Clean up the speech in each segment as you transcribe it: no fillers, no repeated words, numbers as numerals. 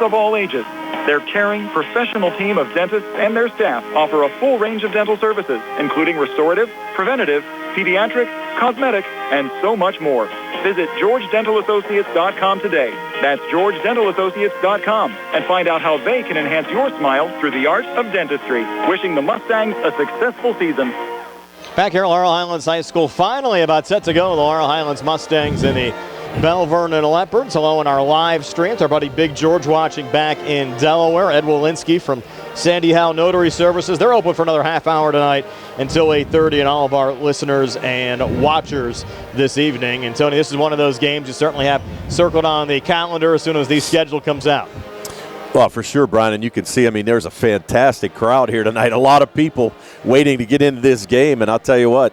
of all ages. Their caring, professional team of dentists and their staff offer a full range of dental services, including restorative, preventative, pediatric, cosmetic, and so much more. Visit GeorgeDentalAssociates.com today. That's GeorgeDentalAssociates.com, and find out how they can enhance your smile through the art of dentistry. Wishing the Mustangs a successful season. Back here at Laurel Highlands High School, finally about set to go. The Laurel Highlands Mustangs and the Belle Vernon Leopards. Hello in our live stream. It's our buddy Big George watching back in Delaware. Ed Walensky from Sandy Howe Notary Services. They're open for another half hour tonight until 8:30, and all of our listeners and watchers this evening. And Tony, this is one of those games you certainly have circled on the calendar as soon as the schedule comes out. Well, for sure, Brian, and you can see, I mean, there's a fantastic crowd here tonight. A lot of people waiting to get into this game, and I'll tell you what,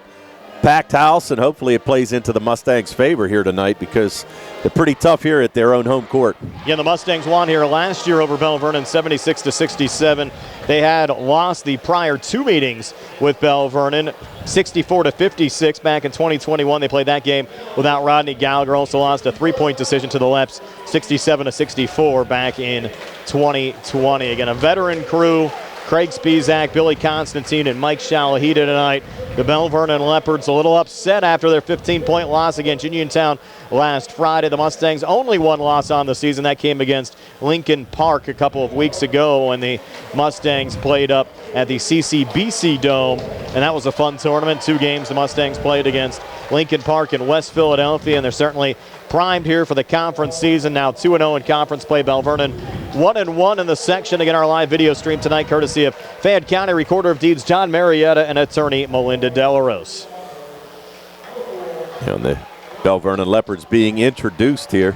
packed house, and hopefully it plays into the Mustangs' favor here tonight because they're pretty tough here at their own home court. Yeah, the Mustangs won here last year over Belle Vernon 76-67. They had lost the prior two meetings with Belle Vernon 64-56 back in 2021. They played that game without Rodney Gallagher. Also lost a three-point decision to the Leps 67-64 back in 2020. Again, a veteran crew. Craig Spizak, Billy Constantine, and Mike Shalahida tonight. The Belle Vernon Leopards a little upset after their 15-point loss against Uniontown last Friday. The Mustangs only one loss on the season. That came against Lincoln Park a couple of weeks ago when the Mustangs played up at the CCBC Dome, and that was a fun tournament. Two games the Mustangs played against Lincoln Park and West Philadelphia, and they're certainly primed here for the conference season. Now 2-0 in conference play. Belle Vernon 1-1 in the section. Again, our live video stream tonight courtesy of Fayette County Recorder of Deeds John Marietta and attorney Melinda Dellarose. And the Belle Vernon Leopards being introduced here.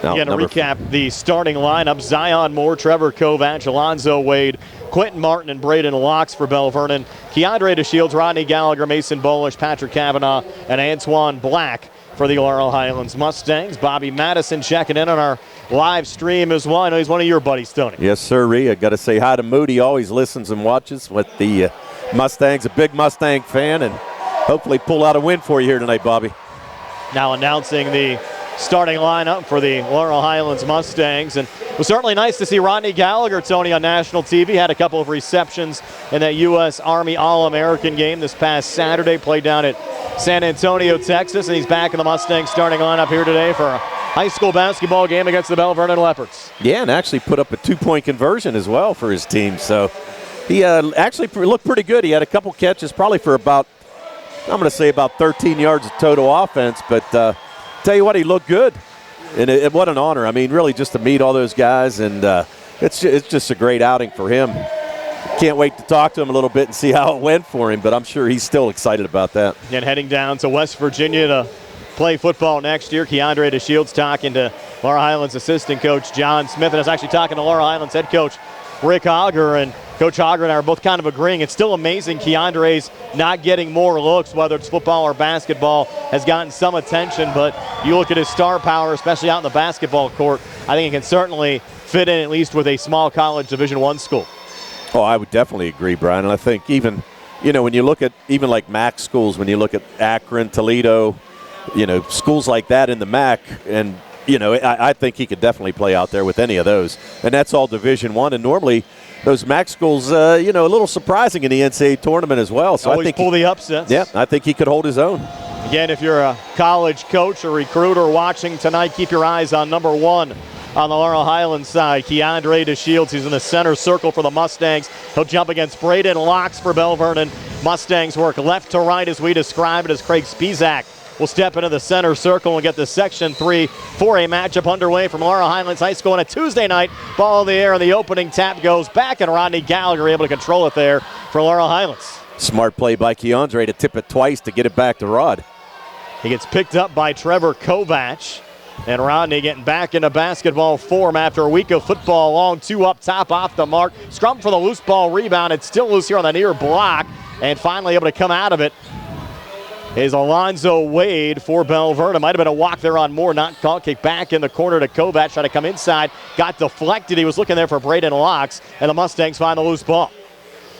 Now, again, to recap the starting lineup: Zion Moore, Trevor Kovach, Alonzo Wade, Quentin Martin, and Braden Locks for Belle Vernon. Keandre DeShields, Rodney Gallagher, Mason Bolish, Patrick Kavanaugh, and Antoine Black for the Laurel Highlands Mustangs. Bobby Madison checking in on our live stream as well. I know he's one of your buddies, Tony. Yes, sir. I got to say hi to Moody. Always listens and watches with the Mustangs. A big Mustang fan, and hopefully pull out a win for you here tonight, Bobby. Now announcing the starting lineup for the Laurel Highlands Mustangs. And it was certainly nice to see Rodney Gallagher, Tony, on national TV. Had a couple of receptions in that U.S. Army All-American game this past Saturday. Played down at San Antonio, Texas, and he's back in the Mustangs starting lineup here today for a high school basketball game against the Belle Vernon Leopards. Yeah, and actually put up a two-point conversion as well for his team. So he actually looked pretty good. He had a couple catches, probably for about, I'm going to say about 13 yards of total offense. But tell you what, he looked good. And what an honor. I mean, really just to meet all those guys. And it's just a great outing for him. Can't wait to talk to him a little bit and see how it went for him, but I'm sure he's still excited about that. And heading down to West Virginia to play football next year, Keandre DeShields talking to Laurel Highlands assistant coach John Smith, and I was actually talking to Laurel Highlands head coach Rick Hogger, and Coach Hogger and I are both kind of agreeing. It's still amazing Keandre's not getting more looks, whether it's football or basketball, has gotten some attention, but you look at his star power, especially out in the basketball court, I think he can certainly fit in at least with a small college Division I school. Oh, I would definitely agree, Brian. And I think even, when you look at even like MAC schools, when you look at Akron, Toledo, schools like that in the MAC, and, I think he could definitely play out there with any of those. And that's all Division I. And normally those MAC schools, a little surprising in the NCAA tournament as well. So always I think pull the upsets. Yeah, I think he could hold his own. Again, if you're a college coach or recruiter watching tonight, keep your eyes on number 1 on the Laurel Highlands side, Keandre DeShields. He's in the center circle for the Mustangs. He'll jump against Braden Locks for Belle Vernon. Mustangs work left to right as we describe it, as Craig Spizak will step into the center circle and get the Section 3 4A matchup underway from Laurel Highlands High School on a Tuesday night. Ball in the air, and the opening tap goes back, and Rodney Gallagher able to control it there for Laurel Highlands. Smart play by Keandre to tip it twice to get it back to Rod. He gets picked up by Trevor Kovach. And Rodney getting back into basketball form after a week of football. Long two up top, off the mark. Scrum for the loose ball rebound. It's still loose here on the near block. And finally able to come out of it is Alonzo Wade for Belle Vernon. Might have been a walk there on Moore. Not caught. Kick back in the corner to Kovach. Try to come inside. Got deflected. He was looking there for Braden Locks. And the Mustangs find the loose ball.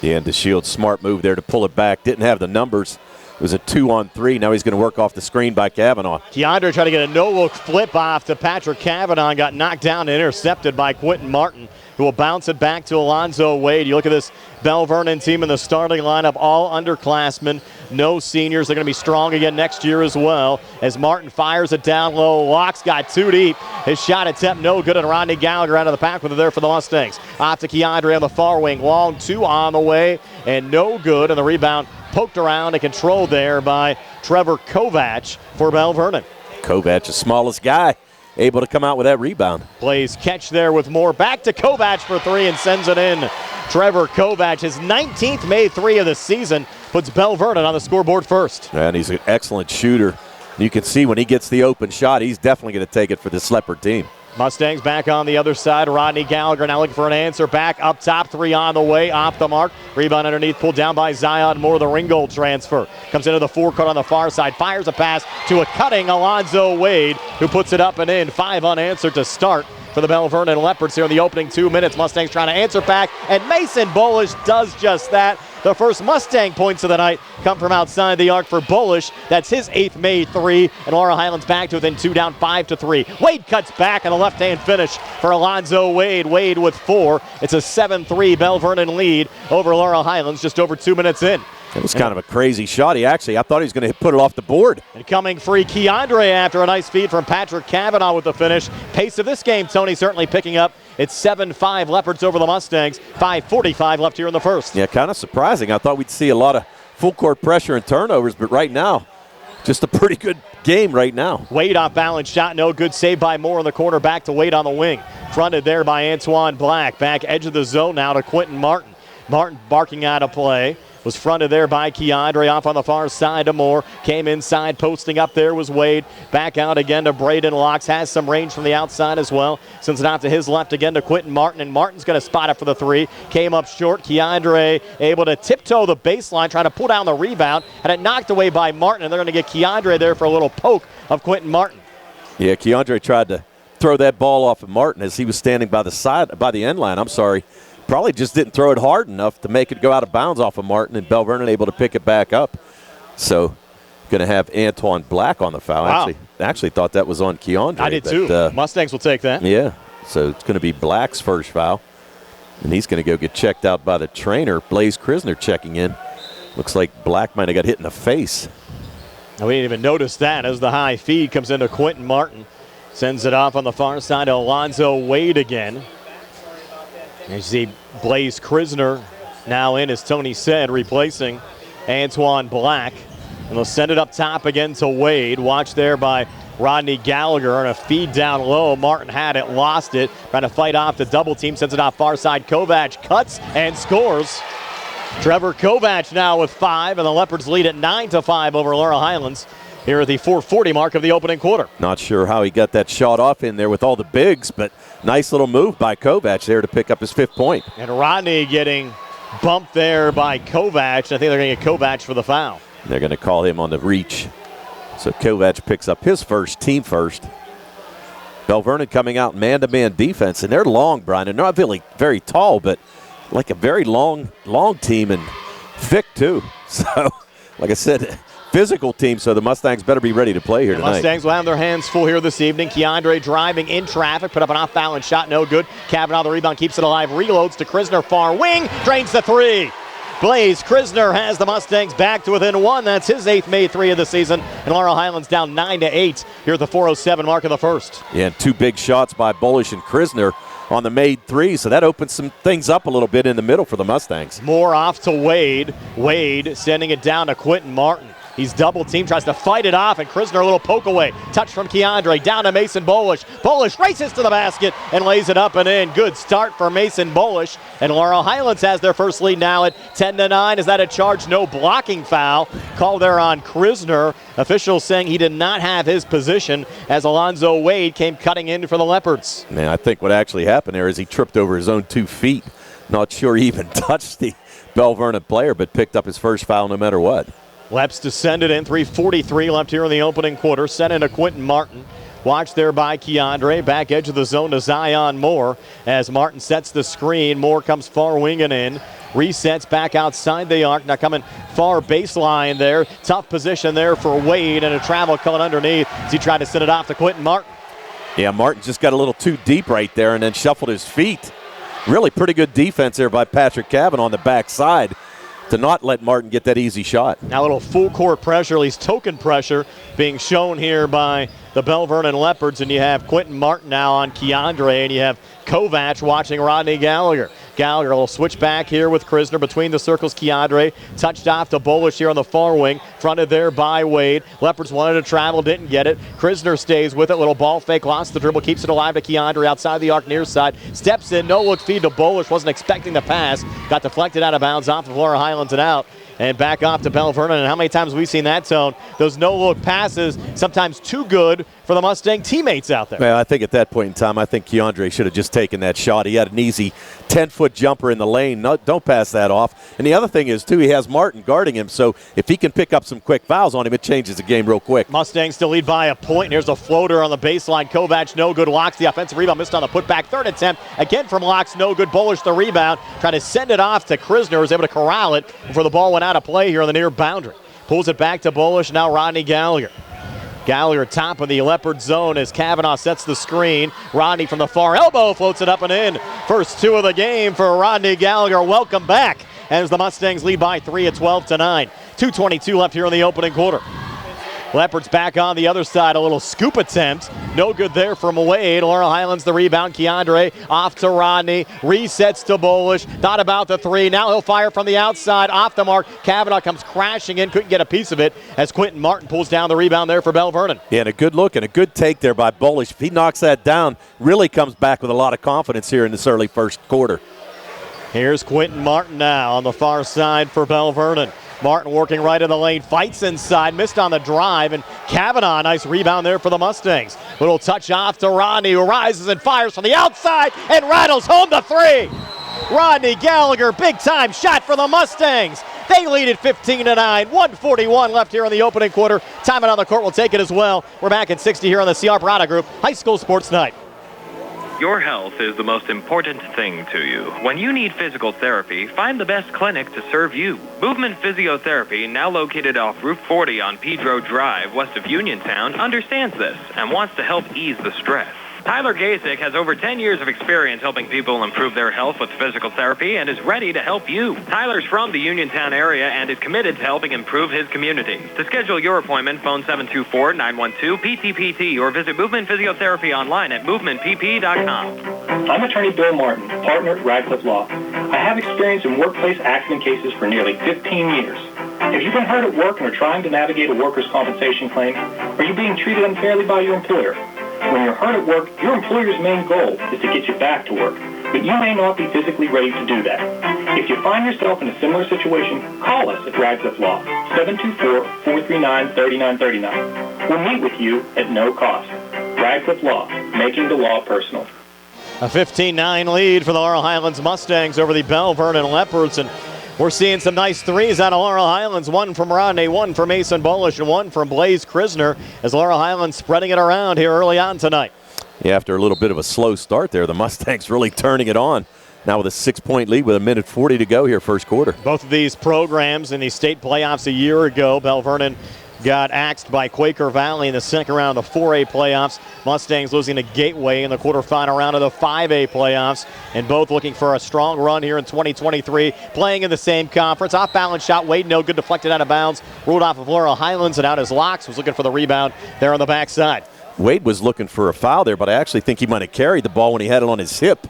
Yeah, and DeShields, smart move there to pull it back. Didn't have the numbers It was a 2-on-3. Now he's going to work off the screen by Kavanaugh. Keandre tried to get a no-look flip off to Patrick Kavanaugh and got knocked down and intercepted by Quentin Martin, who will bounce it back to Alonzo Wade. You look at this Belle Vernon team in the starting lineup, all underclassmen, no seniors. They're going to be strong again next year as well. As Martin fires it down low, Locks got too deep. His shot attempt no good, and Rodney Gallagher out of the pack with it there for the Mustangs. Off to Keandre on the far wing, long two on the way, and no good, and the rebound poked around and controlled there by Trevor Kovac for Belle Vernon. Kovac, the smallest guy, able to come out with that rebound. Plays catch there with more. Back to Kovac for three and sends it in. Trevor Kovac, his 19th made three of the season, puts Belle Vernon on the scoreboard first. And he's an excellent shooter. You can see when he gets the open shot, he's definitely going to take it for this Leopard team. Mustangs back on the other side. Rodney Gallagher now looking for an answer. Back up top, three on the way, off the mark. Rebound underneath, pulled down by Zion Moore, the Ringgold transfer. Comes into the forecourt on the far side, fires a pass to a cutting Alonzo Wade, who puts it up and in. 5 unanswered to start for the Belle Vernon Leopards here in the opening 2 minutes. Mustangs trying to answer back, and Mason Bullish does just that. The first Mustang points of the night come from outside the arc for Bullish. That's his 8th made three, and Laurel Highlands back to within 2, down 5-3. Wade cuts back on a left-hand finish for Alonzo Wade. Wade with 4. It's a 7-3 Belle Vernon lead over Laurel Highlands just over 2 minutes in. It was kind of a crazy shot. I thought he was going to put it off the board. And coming free, Keandre after a nice feed from Patrick Kavanaugh with the finish. Pace of this game, Tony, certainly picking up. It's 7-5 Leopards over the Mustangs. 5:45 left here in the first. Yeah, kind of surprising. I thought we'd see a lot of full court pressure and turnovers, but right now, just a pretty good game right now. Wade off balance shot, no good. Saved by Moore in the corner, back to Wade on the wing. Fronted there by Antoine Black. Back edge of the zone now to Quentin Martin. Martin barking out of play. Was fronted there by Keandre, off on the far side to Moore. Came inside, posting up there was Wade. Back out again to Braden Locks. Has some range from the outside as well. Sends it out to his left again to Quentin Martin, and Martin's going to spot it for the three. Came up short. Keandre able to tiptoe the baseline, trying to pull down the rebound. Had it knocked away by Martin, and they're going to get Keandre there for a little poke of Quentin Martin. Yeah, Keandre tried to throw that ball off of Martin as he was standing by the end line. Probably just didn't throw it hard enough to make it go out of bounds off of Martin, and Belle Vernon able to pick it back up. So going to have Antoine Black on the foul. Wow. Actually thought that was on Keandre. I did too. Mustangs will take that. Yeah, so it's going to be Black's first foul, and he's going to go get checked out by the trainer. Blaze Krisner checking in. Looks like Black might have got hit in the face. We didn't even notice that as the high feed comes into Quentin Martin. Sends it off on the far side to Alonzo Wade again. And you see Blaze Krisner now in, as Tony said, replacing Antoine Black. And they'll send it up top again to Wade. Watch there by Rodney Gallagher, and a feed down low. Martin had it, lost it. Trying to fight off the double team. Sends it off far side. Kovac cuts and scores. Trevor Kovac now with 5, and the Leopards lead at 9-5 over Laurel Highlands here at the 4:40 mark of the opening quarter. Not sure how he got that shot off in there with all the bigs, but nice little move by Kovac there to pick up his 5th point. And Rodney getting bumped there by Kovac. I think they're going to get Kovac for the foul. They're going to call him on the reach. So Kovac picks up his first, team first. Belle Vernon coming out man-to-man defense, and they're long, Brian. They're not really very tall, but like a very long team, and thick too. So, like I said, physical team, so the Mustangs better be ready to play here tonight. Mustangs will have their hands full here this evening. Keandre driving in traffic, put up an off-balance shot, no good. Kavanaugh the rebound, keeps it alive, reloads to Krisner, far wing, drains the three. Blaze Krisner has the Mustangs back to within 1. That's his 8th made three of the season. And Laurel Highlands down 9-8 here at the 4:07 mark of the first. Yeah, and 2 big shots by Bullish and Krisner on the made three, so that opens some things up a little bit in the middle for the Mustangs. More off to Wade. Wade sending it down to Quentin Martin. He's double team, tries to fight it off, and Krisner a little poke away. Touch from Keandre, down to Mason Bullish. Bullish races to the basket and lays it up and in. Good start for Mason Bullish. And Laurel Highlands has their first lead now at 10-9. Is that a charge? No blocking foul. Called there on Krisner. Officials saying he did not have his position as Alonzo Wade came cutting in for the Leopards. Man, I think what actually happened there is he tripped over his own 2 feet. Not sure he even touched the Belle Vernon player, but picked up his first foul no matter what. Leps descended in, 3:43 left here in the opening quarter. Sent into Quentin Martin. Watched there by Keandre. Back edge of the zone to Zion Moore as Martin sets the screen. Moore comes far winging in. Resets back outside the arc. Now coming far baseline there. Tough position there for Wade, and a travel coming underneath as he tried to send it off to Quentin Martin. Yeah, Martin just got a little too deep right there and then shuffled his feet. Really pretty good defense there by Patrick Cavanaugh on the backside to not let Martin get that easy shot. Now a little full court pressure, at least token pressure, being shown here by the Belle Vernon Leopards, and you have Quentin Martin now on Keandre, and you have Kovac watching Rodney Gallagher. Gallagher will switch back here with Krisner between the circles. Keandre touched off to Bolish here on the far wing, fronted there by Wade. Leopards wanted to travel, didn't get it. Krisner stays with it, little ball fake, lost the dribble, keeps it alive to Keandre outside the arc near side. Steps in, no look feed to Bolish, wasn't expecting the pass. Got deflected out of bounds off of Laurel Highlands and out. And back off to Belle Vernon. And how many times have we seen that zone? Those no-look passes, sometimes too good for the Mustang teammates out there. Well, I think at that point in time, I think Keandre should have just taken that shot. He had an easy 10-foot jumper in the lane. No, don't pass that off. And the other thing is, too, he has Martin guarding him, so if he can pick up some quick fouls on him, it changes the game real quick. Mustangs still lead by a point. And here's a floater on the baseline. Kovac, no good. Locks the offensive rebound. Missed on the putback. Third attempt. Again from Locks, no good. Bolish the rebound. Trying to send it off to Krisner. Was able to corral it before the ball went out of play here on the near boundary. Pulls it back to Bolish. Now Rodney Gallagher. Gallagher top of the Leopard zone as Cavanaugh sets the screen. Rodney from the far elbow floats it up and in. First two of the game for Rodney Gallagher. Welcome back as the Mustangs lead by 3 at 12-9. 2:22 left here in the opening quarter. Leopards back on the other side. A little scoop attempt. No good there from Wade. Laurel Highlands the rebound. Keandre off to Rodney. Resets to Bolish. Thought about the three. Now he'll fire from the outside. Off the mark. Cavanaugh comes crashing in. Couldn't get a piece of it as Quentin Martin pulls down the rebound there for Belle Vernon. Yeah, and a good look and a good take there by Bolish. If he knocks that down, really comes back with a lot of confidence here in this early first quarter. Here's Quentin Martin now on the far side for Belle Vernon. Martin working right in the lane, fights inside, missed on the drive, and Cavanaugh, nice rebound there for the Mustangs. Little touch off to Rodney, who rises and fires from the outside and rattles home the three. Rodney Gallagher, big time shot for the Mustangs. They lead at 15-9, 1:41 left here in the opening quarter. Time it on the court will take it as well. We're back at 60 here on the CR Parada Group High School Sports Night. Your health is the most important thing to you. When you need physical therapy, find the best clinic to serve you. Movement Physiotherapy, now located off Route 40 on Pedro Drive, west of Uniontown, understands this and wants to help ease the stress. Tyler Gasek has over 10 years of experience helping people improve their health with physical therapy and is ready to help you. Tyler's from the Uniontown area and is committed to helping improve his community. To schedule your appointment, phone 724-912-PTPT or visit Movement Physiotherapy online at movementpp.com. I'm attorney Bill Martin, partner at Radcliffe Law. I have experience in workplace accident cases for nearly 15 years. Have you been hurt at work and are trying to navigate a workers' compensation claim? Are you being treated unfairly by your employer? When you're hurt at work, your employer's main goal is to get you back to work, but you may not be physically ready to do that. If you find yourself in a similar situation, call us at Radcliffe Law, 724-439-3939. We'll meet with you at no cost. Radcliffe Law, making the law personal. A 15-9 lead for the Laurel Highlands Mustangs over the Belle Vernon Leopards, and we're seeing some nice threes out of Laurel Highlands. One from Rodney, one from Mason Bolish, and one from Blaze Krisner as Laurel Highlands spreading it around here early on tonight. Yeah, after a little bit of a slow start there, the Mustangs really turning it on. Now with a 6-point lead with 1:40 to go here first quarter. Both of these programs in the state playoffs a year ago, Belle Vernon got axed by Quaker Valley in the second round of the 4A playoffs. Mustangs losing to Gateway in the quarterfinal round of the 5A playoffs, and both looking for a strong run here in 2023, playing in the same conference. Off-balance shot, Wade, no good, deflected out of bounds, ruled off of Laurel Highlands, and out as Locks was looking for the rebound there on the backside. Wade was looking for a foul there, but I actually think he might have carried the ball when he had it on his hip.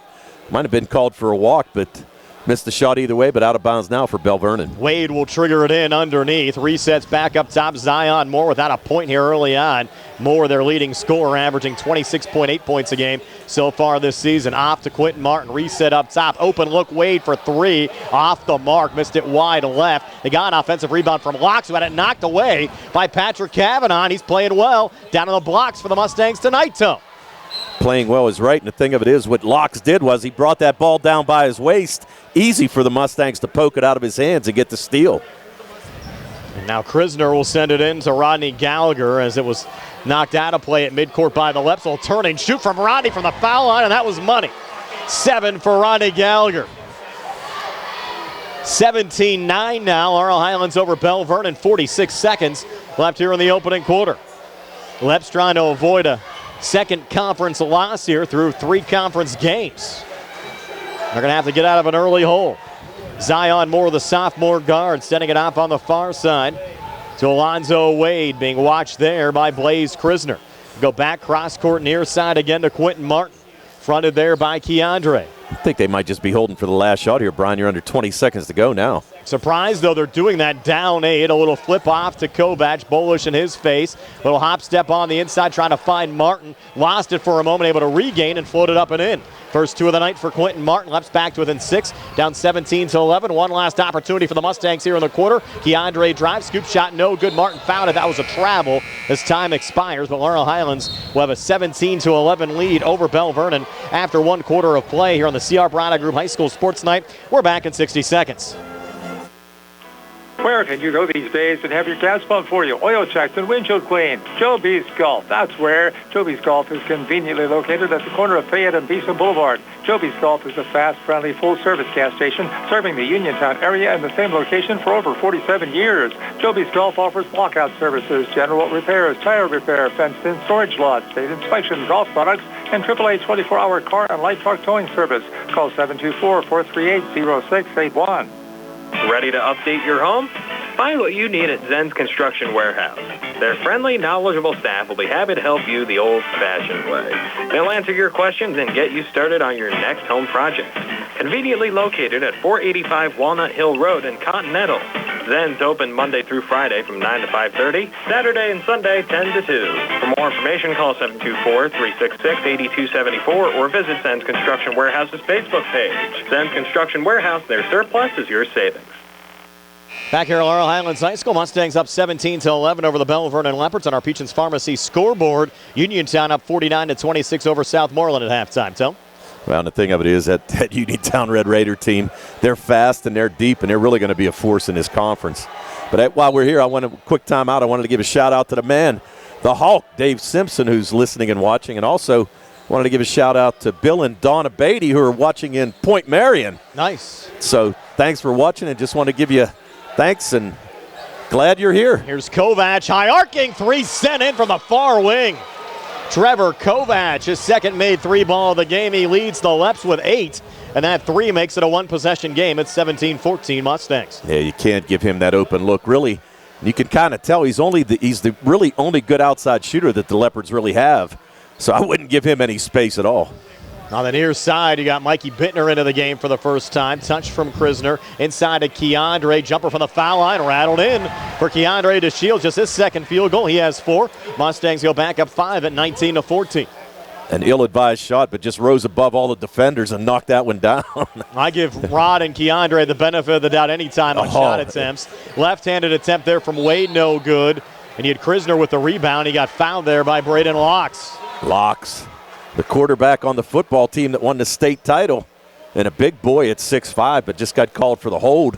Might have been called for a walk, but missed the shot either way, but out of bounds now for Belle Vernon. Wade will trigger it in underneath. Resets back up top. Zion Moore without a point here early on. Moore, their leading scorer, averaging 26.8 points a game so far this season. Off to Quentin Martin. Reset up top. Open look. Wade for three. Off the mark. Missed it wide left. They got an offensive rebound from Locks, who had it knocked away by Patrick Cavanaugh. He's playing well down in the blocks for the Mustangs tonight, Tom. Playing well is right, and the thing of it is what Locks did was he brought that ball down by his waist. Easy for the Mustangs to poke it out of his hands and get the steal. And now Krisner will send it in to Rodney Gallagher as it was knocked out of play at midcourt by the left. So turn and shoot from Rodney from the foul line, and that was money. 7 for Rodney Gallagher. 17-9 now. Laurel Highlands over Belle Vernon. 46 seconds left here in the opening quarter. Leps trying to avoid a second conference loss here through 3 conference games. They're going to have to get out of an early hole. Zion Moore, the sophomore guard, setting it off on the far side to Alonzo Wade, being watched there by Blaze Krisner. Go back cross court near side again to Quentin Martin. Fronted there by Keandre. I think they might just be holding for the last shot here, Brian. You're under 20 seconds to go now. Surprised, though, they're doing that down 8. A little flip off to Kovac. Bullish in his face. Little hop step on the inside, trying to find Martin. Lost it for a moment, able to regain and float it up and in. First 2 of the night for Quentin Martin. Leps back to within 6. Down 17-11. One last opportunity for the Mustangs here in the quarter. Keandre drives. Scoop shot no good. Martin fouled it. That was a travel as time expires. But Laurel Highlands will have a 17-11 lead over Belle Vernon after 1 quarter of play here on the C.R. Brada Group High School Sports Night. We're back in 60 seconds. Where can you go these days and have your gas pumped for you? Oil checked and windshield cleaned. Joby's Golf. That's where. Joby's Golf is conveniently located at the corner of Fayette and Beeson Boulevard. Joby's Golf is a fast, friendly, full-service gas station serving the Uniontown area in the same location for over 47 years. Joby's Golf offers lockout services, general repairs, tire repair, fenced-in storage lots, state inspection, golf products, and AAA 24-hour car and light truck towing service. Call 724-438-0681. Ready to update your home? Find what you need at Zen's Construction Warehouse. Their friendly, knowledgeable staff will be happy to help you the old-fashioned way. They'll answer your questions and get you started on your next home project. Conveniently located at 485 Walnut Hill Road in Continental. Zen's open Monday through Friday from 9 to 5:30, Saturday and Sunday 10 to 2. For more information, call 724-366-8274 or visit Zen's Construction Warehouse's Facebook page. Zen's Construction Warehouse, their surplus is your savings. Back here at Laurel Highlands High School, Mustangs up 17-11 over the Belle Vernon Leopards on our Peachins Pharmacy scoreboard. Uniontown up 49-26 over Southmoreland at halftime. Tell. Well, the thing of it is that Uniontown Red Raider team, they're fast and they're deep and they're really going to be a force in this conference. But while we're here, I want a quick timeout. I wanted to give a shout out to the man, the Hulk, Dave Simpson, who's listening and watching, and also wanted to give a shout out to Bill and Donna Beatty, who are watching in Point Marion. Nice. So thanks for watching, and just want to give you thanks and glad you're here. Here's Kovac, high arcing 3 sent in from the far wing. Trevor Kovac, his second made 3 ball of the game. He leads the Leps with 8, and that 3 makes it a 1-possession game. It's 17-14 Mustangs. Yeah, you can't give him that open look, really. You can kind of tell he's the really only good outside shooter that the Leopards really have. So I wouldn't give him any space at all. On the near side, you got Mikey Bittner into the game for the first time. Touch from Krisner. Inside to Keandre. Jumper from the foul line. Rattled in for Keandre DeShields. Just his second field goal. He has 4. Mustangs go back up 5 at 19-14. An ill-advised shot, but just rose above all the defenders and knocked that one down. I give Rod and Keandre the benefit of the doubt anytime on shot attempts. Left-handed attempt there from Wade, no good. And you had Krisner with the rebound. He got fouled there by Braden Locks. Locks, the quarterback on the football team that won the state title, and a big boy at 6'5", but just got called for the hold.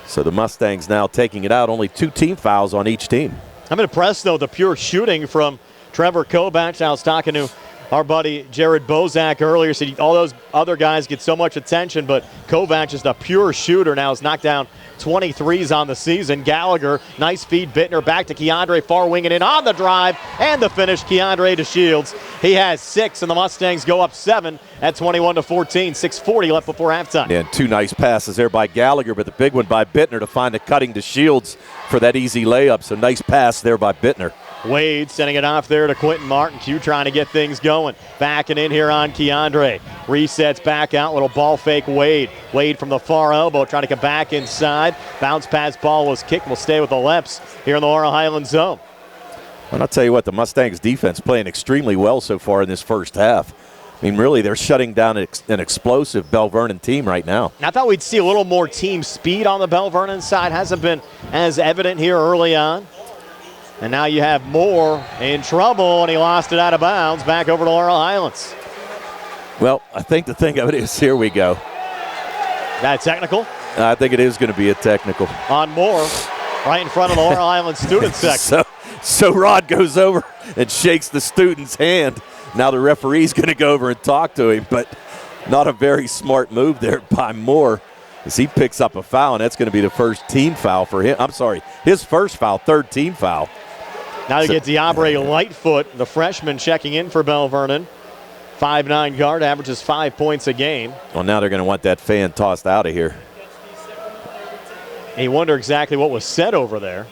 So the Mustangs now taking it out, only 2 team fouls on each team. I'm impressed, though, the pure shooting from Trevor Kovac. I was talking to our buddy Jared Bozak earlier. Said all those other guys get so much attention, but Kovac is a pure shooter now. Has knocked down 23s on the season. Gallagher, nice feed. Bittner back to Keandre, far wing and in on the drive and the finish. Keandre DeShields. He has 6, and the Mustangs go up 7 at 21-14. 6:40 left before halftime. And 2 nice passes there by Gallagher, but the big one by Bittner to find the cutting DeShields for that easy layup. So nice pass there by Bittner. Wade sending it off there to Quentin Martin. Q trying to get things going. Backing in here on Keandre. Resets back out. Little ball fake Wade. Wade from the far elbow trying to come back inside. Bounce pass ball was kicked. Will stay with the Leps here in the Laurel Highlands zone. And I'll tell you what, the Mustangs defense playing extremely well so far in this first half. I mean, really, they're shutting down an explosive Belle Vernon team right now. I thought we'd see a little more team speed on the Belle Vernon side. Hasn't been as evident here early on. And now you have Moore in trouble, and he lost it out of bounds back over to Laurel Highlands. Well, I think the thing of it is, here we go. That technical? I think it is going to be a technical. On Moore. right in front of the Laurel Highlands student section. So Rod goes over and shakes the student's hand. Now the referee's going to go over and talk to him, but not a very smart move there by Moore as he picks up a foul, and that's going to be the first team foul for him. I'm sorry, his first foul, third team foul. Now you get Diabre Lightfoot, the freshman, checking in for Belle Vernon. 5'9" guard, averages 5 points a game. Well, now they're going to want that fan tossed out of here. And you wonder exactly what was said over there.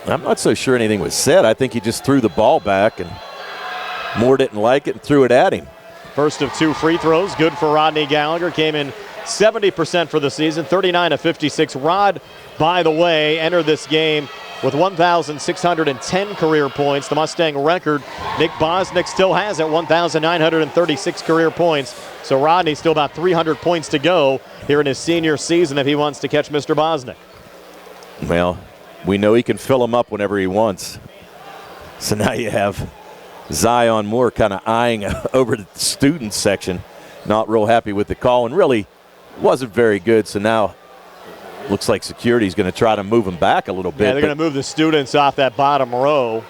I'm not so sure anything was said. I think he just threw the ball back, and Moore didn't like it and threw it at him. First of 2 free throws, good for Rodney Gallagher. Came in 70% for the season, 39 of 56. Rod, by the way, entered this game with 1,610 career points, the Mustang record. Nick Bosnick still has it, 1,936 career points. So Rodney's still about 300 points to go here in his senior season if he wants to catch Mr. Bosnick. Well, we know he can fill him up whenever he wants. So now you have Zion Moore kind of eyeing over the student section, not real happy with the call, and really wasn't very good. So now looks like security's going to try to move him back a little bit. Yeah, they're going to move the students off that bottom row.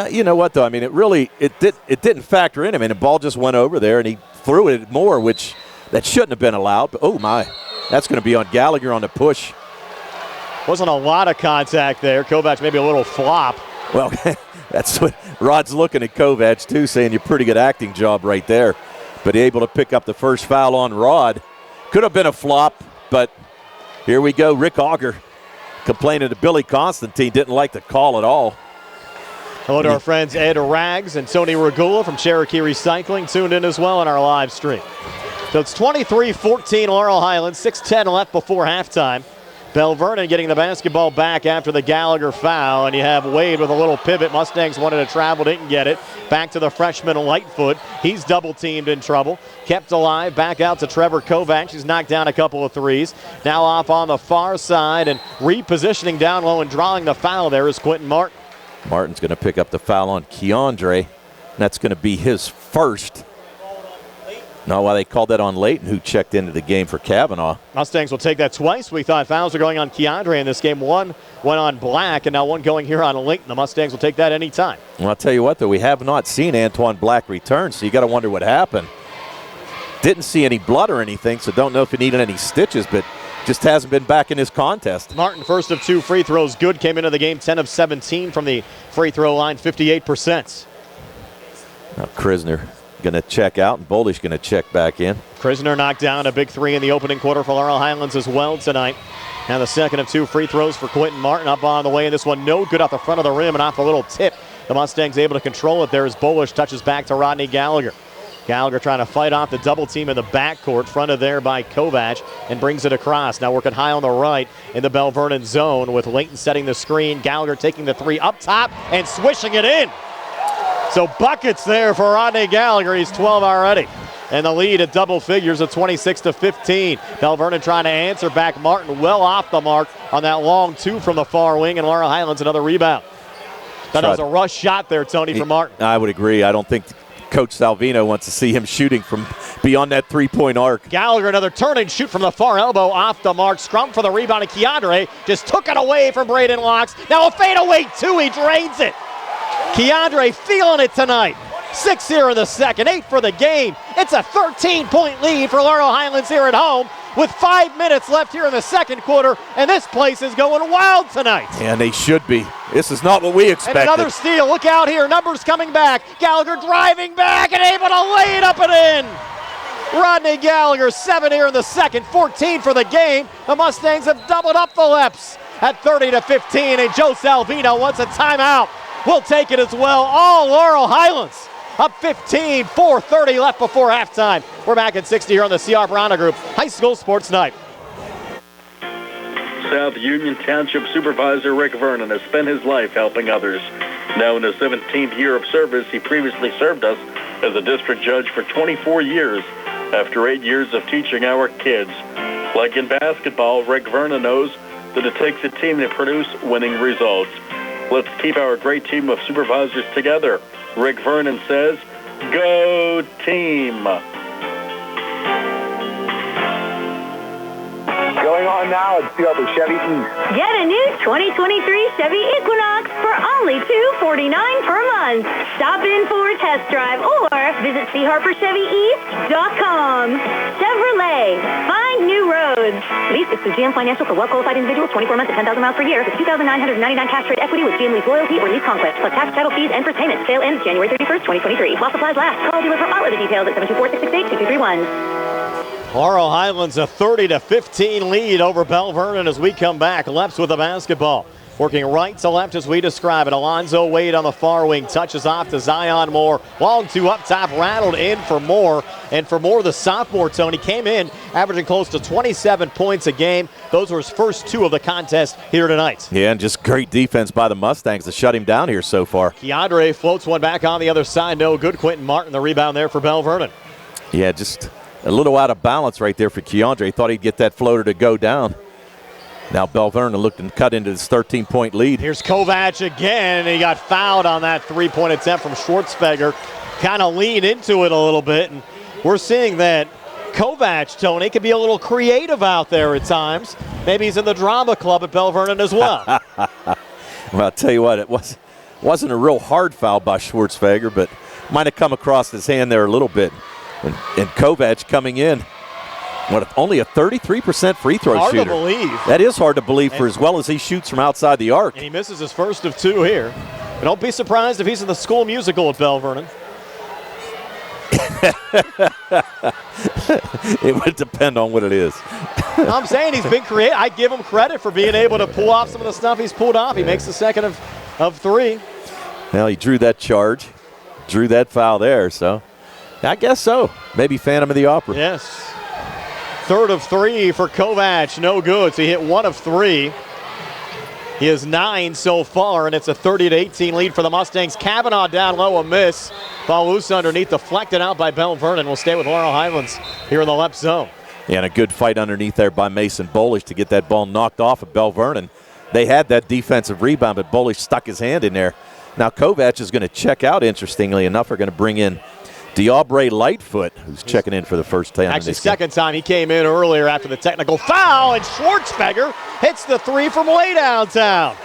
You know what, though? I mean, it didn't factor in him, and the ball just went over there, and he threw it at Moore, which that shouldn't have been allowed. But, oh, my, that's going to be on Gallagher on the push. Wasn't a lot of contact there. Kovac maybe a little flop. Well, that's what Rod's looking at Kovac, too, saying you're pretty good acting job right there. But able to pick up the first foul on Rod. Could have been a flop, but here we go. Rick Auger complaining to Billy Constantine, didn't like the call at all. Hello to our friends Ed Rags and Tony Regula from Cherokee Recycling, tuned in as well on our live stream. So it's 23-14 Laurel Highlands, 6:10 left before halftime. Belle Vernon getting the basketball back after the Gallagher foul, and you have Wade with a little pivot. Mustangs wanted to travel, didn't get it. Back to the freshman Lightfoot. He's double-teamed in trouble. Kept alive, back out to Trevor Kovac. He's knocked down a couple of threes. Now off on the far side and repositioning down low and drawing the foul there is Quentin Martin. Martin's going to pick up the foul on Keandre. That's going to be his first. Now, why they called that on Layton, who checked into the game for Kavanaugh. Mustangs will take that twice. We thought fouls are going on Keandre in this game. One went on Black, and now one going here on Layton. The Mustangs will take that anytime. Well, I'll tell you what, though, we have not seen Antoine Black return, so you got to wonder what happened. Didn't see any blood or anything, so don't know if he needed any stitches, but just hasn't been back in this contest. Martin, first of 2 free throws, good. Came into the game 10 of 17 from the free throw line, 58%. Now Krisner going to check out, and Boldish going to check back in. Krisner knocked down a big 3 in the opening quarter for Laurel Highlands as well tonight. Now the second of 2 free throws for Quentin Martin up on the way, and this one no good off the front of the rim and off a little tip. The Mustangs able to control it there as Boldish touches back to Rodney Gallagher. Gallagher trying to fight off the double team in the backcourt, fronted there by Kovac, and brings it across. Now working high on the right in the Belle Vernon zone with Layton setting the screen. Gallagher taking the 3 up top and swishing it in. So buckets there for Rodney Gallagher. He's 12 already. And the lead at double figures of 26-15. Belle Vernon trying to answer back. Martin well off the mark on that long 2 from the far wing, and Laurel Highlands another rebound. That was a rush shot there, Tony, from Martin. I would agree. I don't think Coach Salvino wants to see him shooting from beyond that three-point arc. Gallagher another turn and shoot from the far elbow off the mark. Scrum for the rebound, and Keandre just took it away from Braden Locks. Now a fadeaway 2, he drains it. Keandre feeling it tonight. 6 here in the second, 8 for the game. It's a 13-point lead for Laurel Highlands here at home with 5 minutes left here in the second quarter, and this place is going wild tonight. And they should be. This is not what we expected. And another steal. Look out here. Numbers coming back. Gallagher driving back and able to lay it up and in. Rodney Gallagher, 7 here in the second, 14 for the game. The Mustangs have doubled up the Leps at 30-15, and Joe Salvino wants a timeout. We'll take it as well. All Laurel Highlands up 15, 4:30 left before halftime. We're back at 60 here on the C.R. Brana Group High School Sports Night. South Union Township Supervisor Rick Vernon has spent his life helping others. Now in his 17th year of service, he previously served us as a district judge for 24 years after 8 years of teaching our kids. Like in basketball, Rick Vernon knows that it takes a team to produce winning results. Let's keep our great team of supervisors together. Rick Vernon says, go team. Going on on now and see over Chevy East. Get a new 2023 Chevy Equinox for only $249 per month. Stop in for a test drive or visit charperchevyeast.com. Chevrolet, find new roads. Lease is through GM Financial for well-qualified individuals, 24 months at 10,000 miles per year. With 2,999 cash trade equity with GM Lease Loyalty or Lease Conquest, plus tax, title fees, and first payment. Sale ends January 31st, 2023. While supplies last. Call dealer for all other details at 724-668-2231. Laurel Highlands a 30-15 lead over Belle Vernon as we come back. Leps with the basketball. Working right to left as we describe it. Alonzo Wade on the far wing. Touches off to Zion Moore. Long two up top. Rattled in for Moore. And for Moore, the sophomore, Tony, came in averaging close to 27 points a game. Those were his first two of the contest here tonight. Yeah, and just great defense by the Mustangs to shut him down here so far. Keandre floats one back on the other side. No good. Quentin Martin, the rebound there for Belle Vernon. Yeah, just a little out of balance right there for Keandre. Thought he'd get that floater to go down. Now Belle Vernon looked and cut into this 13-point lead. Here's Kovac again. He got fouled on that three-point attempt from Schwartzfeger. Kind of leaned into it a little bit, and we're seeing that Kovac, Tony, can be a little creative out there at times. Maybe he's in the drama club at Belle Vernon as well. Well, I'll tell you what, it wasn't a real hard foul by Schwartzfeger, but might have come across his hand there a little bit. And Kovac coming in. Only a 33% free throw hard shooter. Hard to believe. That is hard to believe for as well as he shoots from outside the arc. And he misses his first of two here. But don't be surprised if he's in the school musical at Belle Vernon. It would depend on what it is. I'm saying he's been creative. I give him credit for being able to pull off some of the stuff he's pulled off. He makes the second of three. Well, he drew that charge, drew that foul there, so I guess so. Maybe Phantom of the Opera. Yes. Third of three for Kovac, no good. So he hit one of three. He has 9 so far, and it's a 30-18 lead for the Mustangs. Kavanaugh down low, a miss. Ball loose underneath, deflected out by Belle Vernon. We'll stay with Laurel Highlands here in the left zone. Yeah, and a good fight underneath there by Mason Bolish to get that ball knocked off of Belle Vernon. They had that defensive rebound, but Bolish stuck his hand in there. Now Kovac is going to check out, interestingly enough. We're going to bring in Diabre Lightfoot, who's checking in for the first time. Actually, second time. He came in earlier after the technical foul, and Schwartzfeger hits the three from way downtown.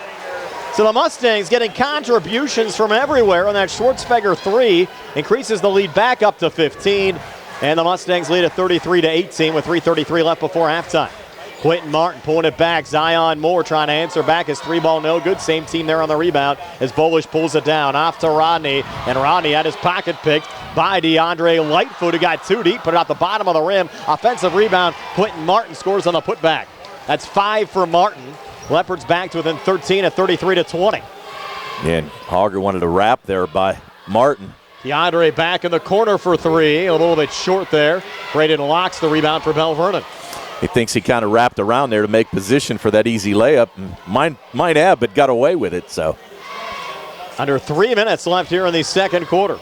So the Mustangs getting contributions from everywhere on that Schwartzfeger three, increases the lead back up to 15, and the Mustangs lead at 33-18 with 3:33 left before halftime. Quentin Martin pulling it back. Zion Moore trying to answer back. His three ball no good. Same team there on the rebound as Bolish pulls it down. Off to Rodney. And Rodney had his pocket picked by DeAndre Lightfoot, who got too deep. Put it out the bottom of the rim. Offensive rebound. Quentin Martin scores on the putback. That's 5 for Martin. Leopards back to within 13 at 33-20. And Hogger wanted a wrap there by Martin. DeAndre back in the corner for three. A little bit short there. Braden locks the rebound for Belle Vernon. He thinks he kind of wrapped around there to make position for that easy layup. Might have, but got away with it. So under 3 minutes left here in the second quarter.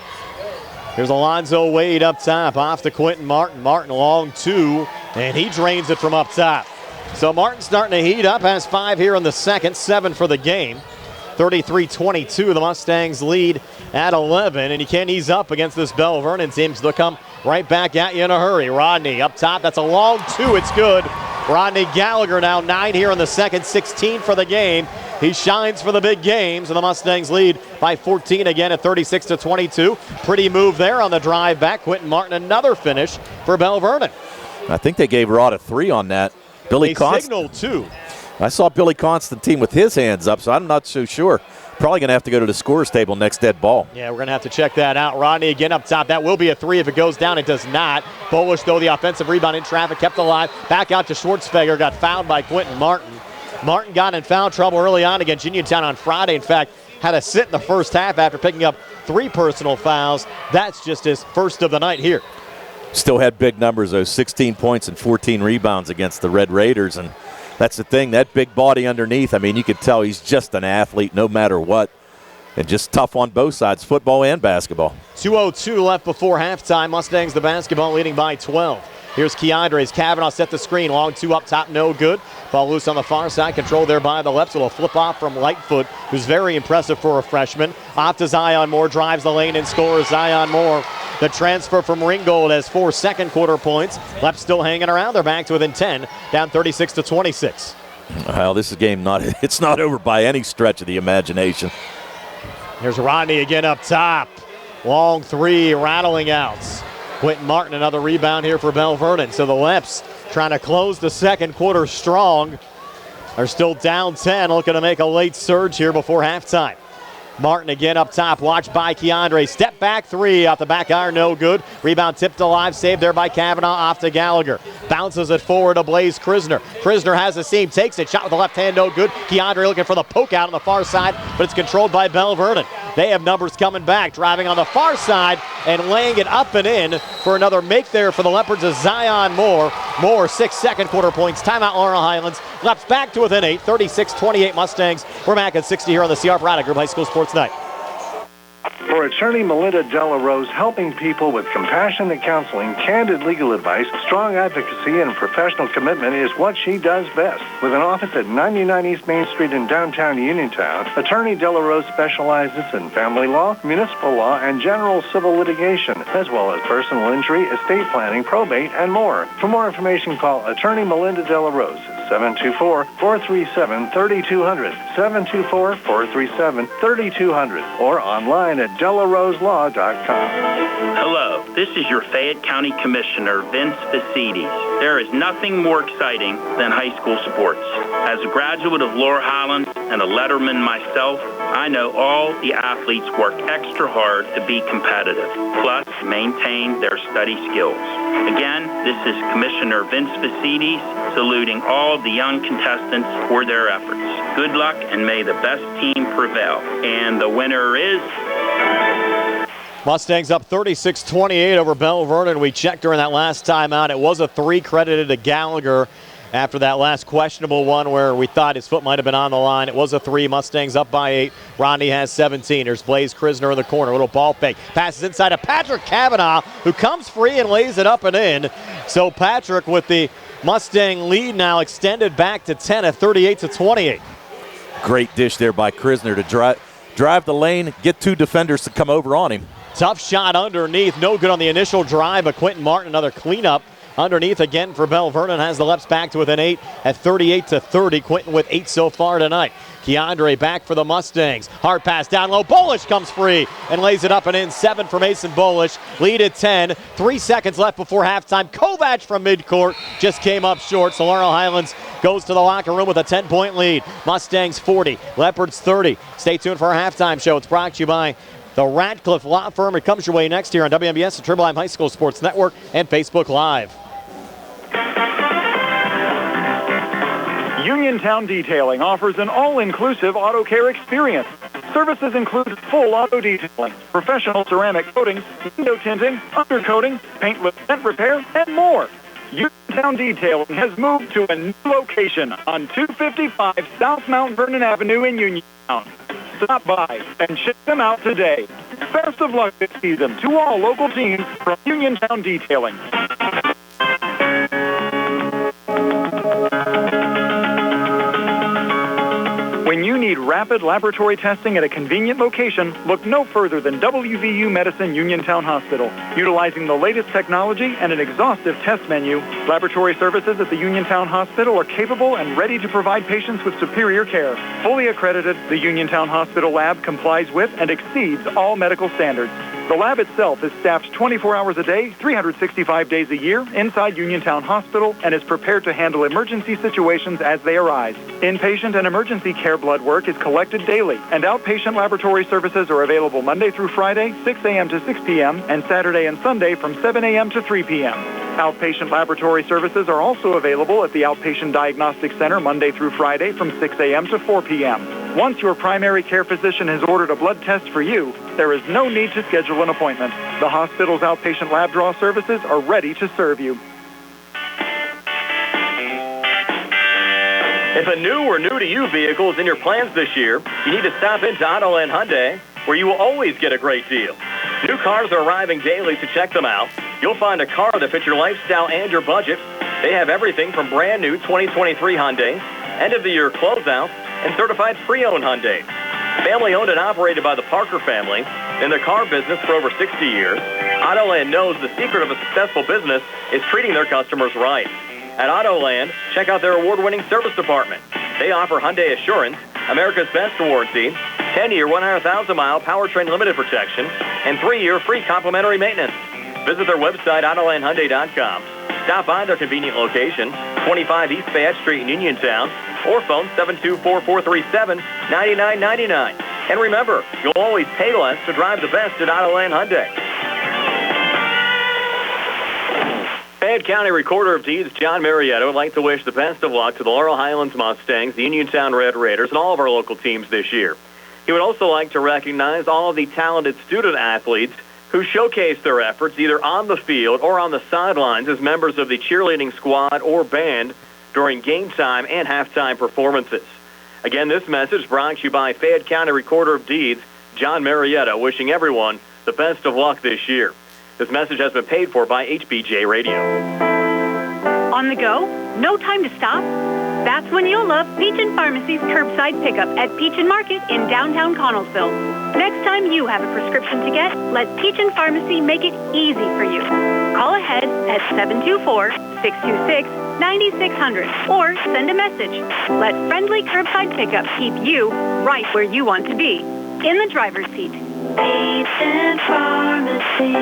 Here's Alonzo Wade up top, off to Quentin Martin. Martin long two, and he drains it from up top. So Martin starting to heat up, has 5 here in the second, 7 for the game. 33-22, the Mustangs lead at 11, and you can't ease up against this Belle Vernon team, so they'll come right back at you in a hurry. Rodney up top, that's a long two, it's good. Rodney Gallagher now 9 here in the second, 16 for the game. He shines for the big games, and the Mustangs lead by 14 again at 36-22. Pretty move there on the drive back. Quentin Martin, another finish for Belle Vernon. I think they gave Rod a 3 on that. Billy signaled 2. I saw Billy Constantine with his hands up, so I'm not so sure. Probably going to have to go to the scorer's table next dead ball. Yeah, we're going to have to check that out. Rodney again up top. That will be a 3 if it goes down. It does not. Bolish, though, the offensive rebound in traffic, kept alive. Back out to Schwartzfeger, got fouled by Quentin Martin. Martin got in foul trouble early on against Uniontown on Friday. In fact, had to sit in the first half after picking up 3 personal fouls. That's just his first of the night here. Still had big numbers, though, 16 points and 14 rebounds against the Red Raiders. And that's the thing, that big body underneath, I mean, you could tell he's just an athlete no matter what. And just tough on both sides, football and basketball. 2:02 left before halftime. Mustangs the basketball leading by 12. Here's Keandre's. Kavanaugh set the screen. Long two up top, no good. Ball loose on the far side. Controlled there by the left. So it'll flip off from Lightfoot, who's very impressive for a freshman. Off to Zion Moore. Drives the lane and scores. Zion Moore The transfer from Ringgold has 4 second quarter points. Leps still hanging around. They're back to within 10, down 36-26. Well, this is game it's not over by any stretch of the imagination. Here's Rodney again up top. Long three rattling out. Quentin Martin, another rebound here for Belle Vernon. So the Leps trying to close the second quarter strong. They're still down 10, looking to make a late surge here before halftime. Martin again up top, watched by Keandre. Step back three off the back iron, no good. Rebound tipped alive, saved there by Kavanaugh off to Gallagher. Bounces it forward to Blaze Krisner. Krisner has a seam, takes it, shot with the left hand, no good. Keandre looking for the poke out on the far side, but it's controlled by Belle Vernon. They have numbers coming back, driving on the far side and laying it up and in for another make there for the Leopards of Zion Moore. Moore, 6 second quarter points. Timeout Laurel Highlands. Leps back to within 8, 36-28 Mustangs. We're back at 60 here on the CR Parada Group High School Sports Night. For attorney Melinda Dellarose, helping people with compassionate counseling, candid legal advice, strong advocacy, and professional commitment is what she does best. With an office at 99 East Main Street in downtown Uniontown, attorney Dellarose specializes in family law, municipal law, and general civil litigation, as well as personal injury, estate planning, probate, and more. For more information, call attorney Melinda Dellarose at 724-437-3200, 724-437-3200, or online at DellaRoseLaw.com. Hello, this is your Fayette County Commissioner, Vince Facides. There is nothing more exciting than high school sports. As a graduate of Laurel Highlands and a letterman myself, I know all the athletes work extra hard to be competitive, plus maintain their study skills. Again, this is Commissioner Vince Facides saluting all the young contestants for their efforts. Good luck and may the best team prevail. And the winner is... Mustangs up 36-28 over Belle Vernon. We checked during that last timeout. It was a 3 credited to Gallagher after that last questionable one where we thought his foot might have been on the line. It was a 3. Mustangs up by 8. Rodney has 17. There's Blaze Krisner in the corner. A little ball fake. Passes inside to Patrick Kavanaugh, who comes free and lays it up and in. So Patrick with the Mustang lead now extended back to 10 at 38-28. Great dish there by Krisner to drive the lane, get 2 defenders to come over on him. Tough shot underneath. No good on the initial drive, but Quentin Martin, another cleanup underneath again for Belle Vernon, has the Leps back to within 8 at 38-30. Quentin with 8 so far tonight. Keandre back for the Mustangs. Hard pass down low. Bolish comes free and lays it up and in. 7 for Mason Bolish. Lead at 10. 3 seconds left before halftime. Kovac from midcourt just came up short. So Laurel Highlands goes to the locker room with a 10-point lead. Mustangs 40. Leopards 30. Stay tuned for our halftime show. It's brought to you by the Radcliffe Law Firm. It comes your way next here on WMBS, the Triple M High School Sports Network, and Facebook Live. Uniontown Detailing offers an all-inclusive auto care experience. Services include full auto detailing, professional ceramic coatings, window tinting, undercoating, paintless dent repair, and more. Uniontown Detailing has moved to a new location on 255 South Mount Vernon Avenue in Uniontown. Stop by and check them out today. Best of luck this season to all local teams from Uniontown Detailing. When you need rapid laboratory testing at a convenient location, look no further than WVU Medicine Uniontown Hospital. Utilizing the latest technology and an exhaustive test menu, laboratory services at the Uniontown Hospital are capable and ready to provide patients with superior care. Fully accredited, the Uniontown Hospital lab complies with and exceeds all medical standards. The lab itself is staffed 24 hours a day, 365 days a year inside Uniontown Hospital and is prepared to handle emergency situations as they arise. Inpatient and emergency care blood work is collected daily, and outpatient laboratory services are available Monday through Friday, 6 a.m. to 6 p.m., and Saturday and Sunday from 7 a.m. to 3 p.m. Outpatient laboratory services are also available at the Outpatient Diagnostic Center Monday through Friday from 6 a.m. to 4 p.m. Once your primary care physician has ordered a blood test for you, there is no need to schedule an appointment. The hospital's outpatient lab draw services are ready to serve you. If a new or new-to-you vehicle is in your plans this year, you need to stop into Autoland Hyundai, where you will always get a great deal. New cars are arriving daily, so check them out. You'll find a car that fits your lifestyle and your budget. They have everything from brand new 2023 Hyundais, end-of-the-year closeouts, and certified pre-owned Hyundais. Family owned and operated by the Parker family, in the car business for over 60 years, Autoland knows the secret of a successful business is treating their customers right. At Autoland, check out their award-winning service department. They offer Hyundai Assurance, America's Best warranty, 10-year, 100,000-mile powertrain limited protection, and 3-year free complimentary maintenance. Visit their website, AutolandHyundai.com. Stop by their convenient location, 25 East Fayette Street in Uniontown, or phone 724-437-9999. And remember, you'll always pay less to drive the best at Autoland Hyundai. Fayette County Recorder of Deeds John Marietta would like to wish the best of luck to the Laurel Highlands Mustangs, the Uniontown Red Raiders, and all of our local teams this year. He would also like to recognize all of the talented student athletes who showcase their efforts either on the field or on the sidelines as members of the cheerleading squad or band during game time and halftime performances. Again, this message brought to you by Fayette County Recorder of Deeds John Marietta, wishing everyone the best of luck this year. This message has been paid for by HBJ Radio. On the go? No time to stop? That's when you'll love Peachin Pharmacy's curbside pickup at Peachin Market in downtown Connellsville. Next time you have a prescription to get, let Peachin Pharmacy make it easy for you. Call ahead at 724-626-9600 or send a message. Let friendly curbside pickup keep you right where you want to be, in the driver's seat. Peachin Pharmacy,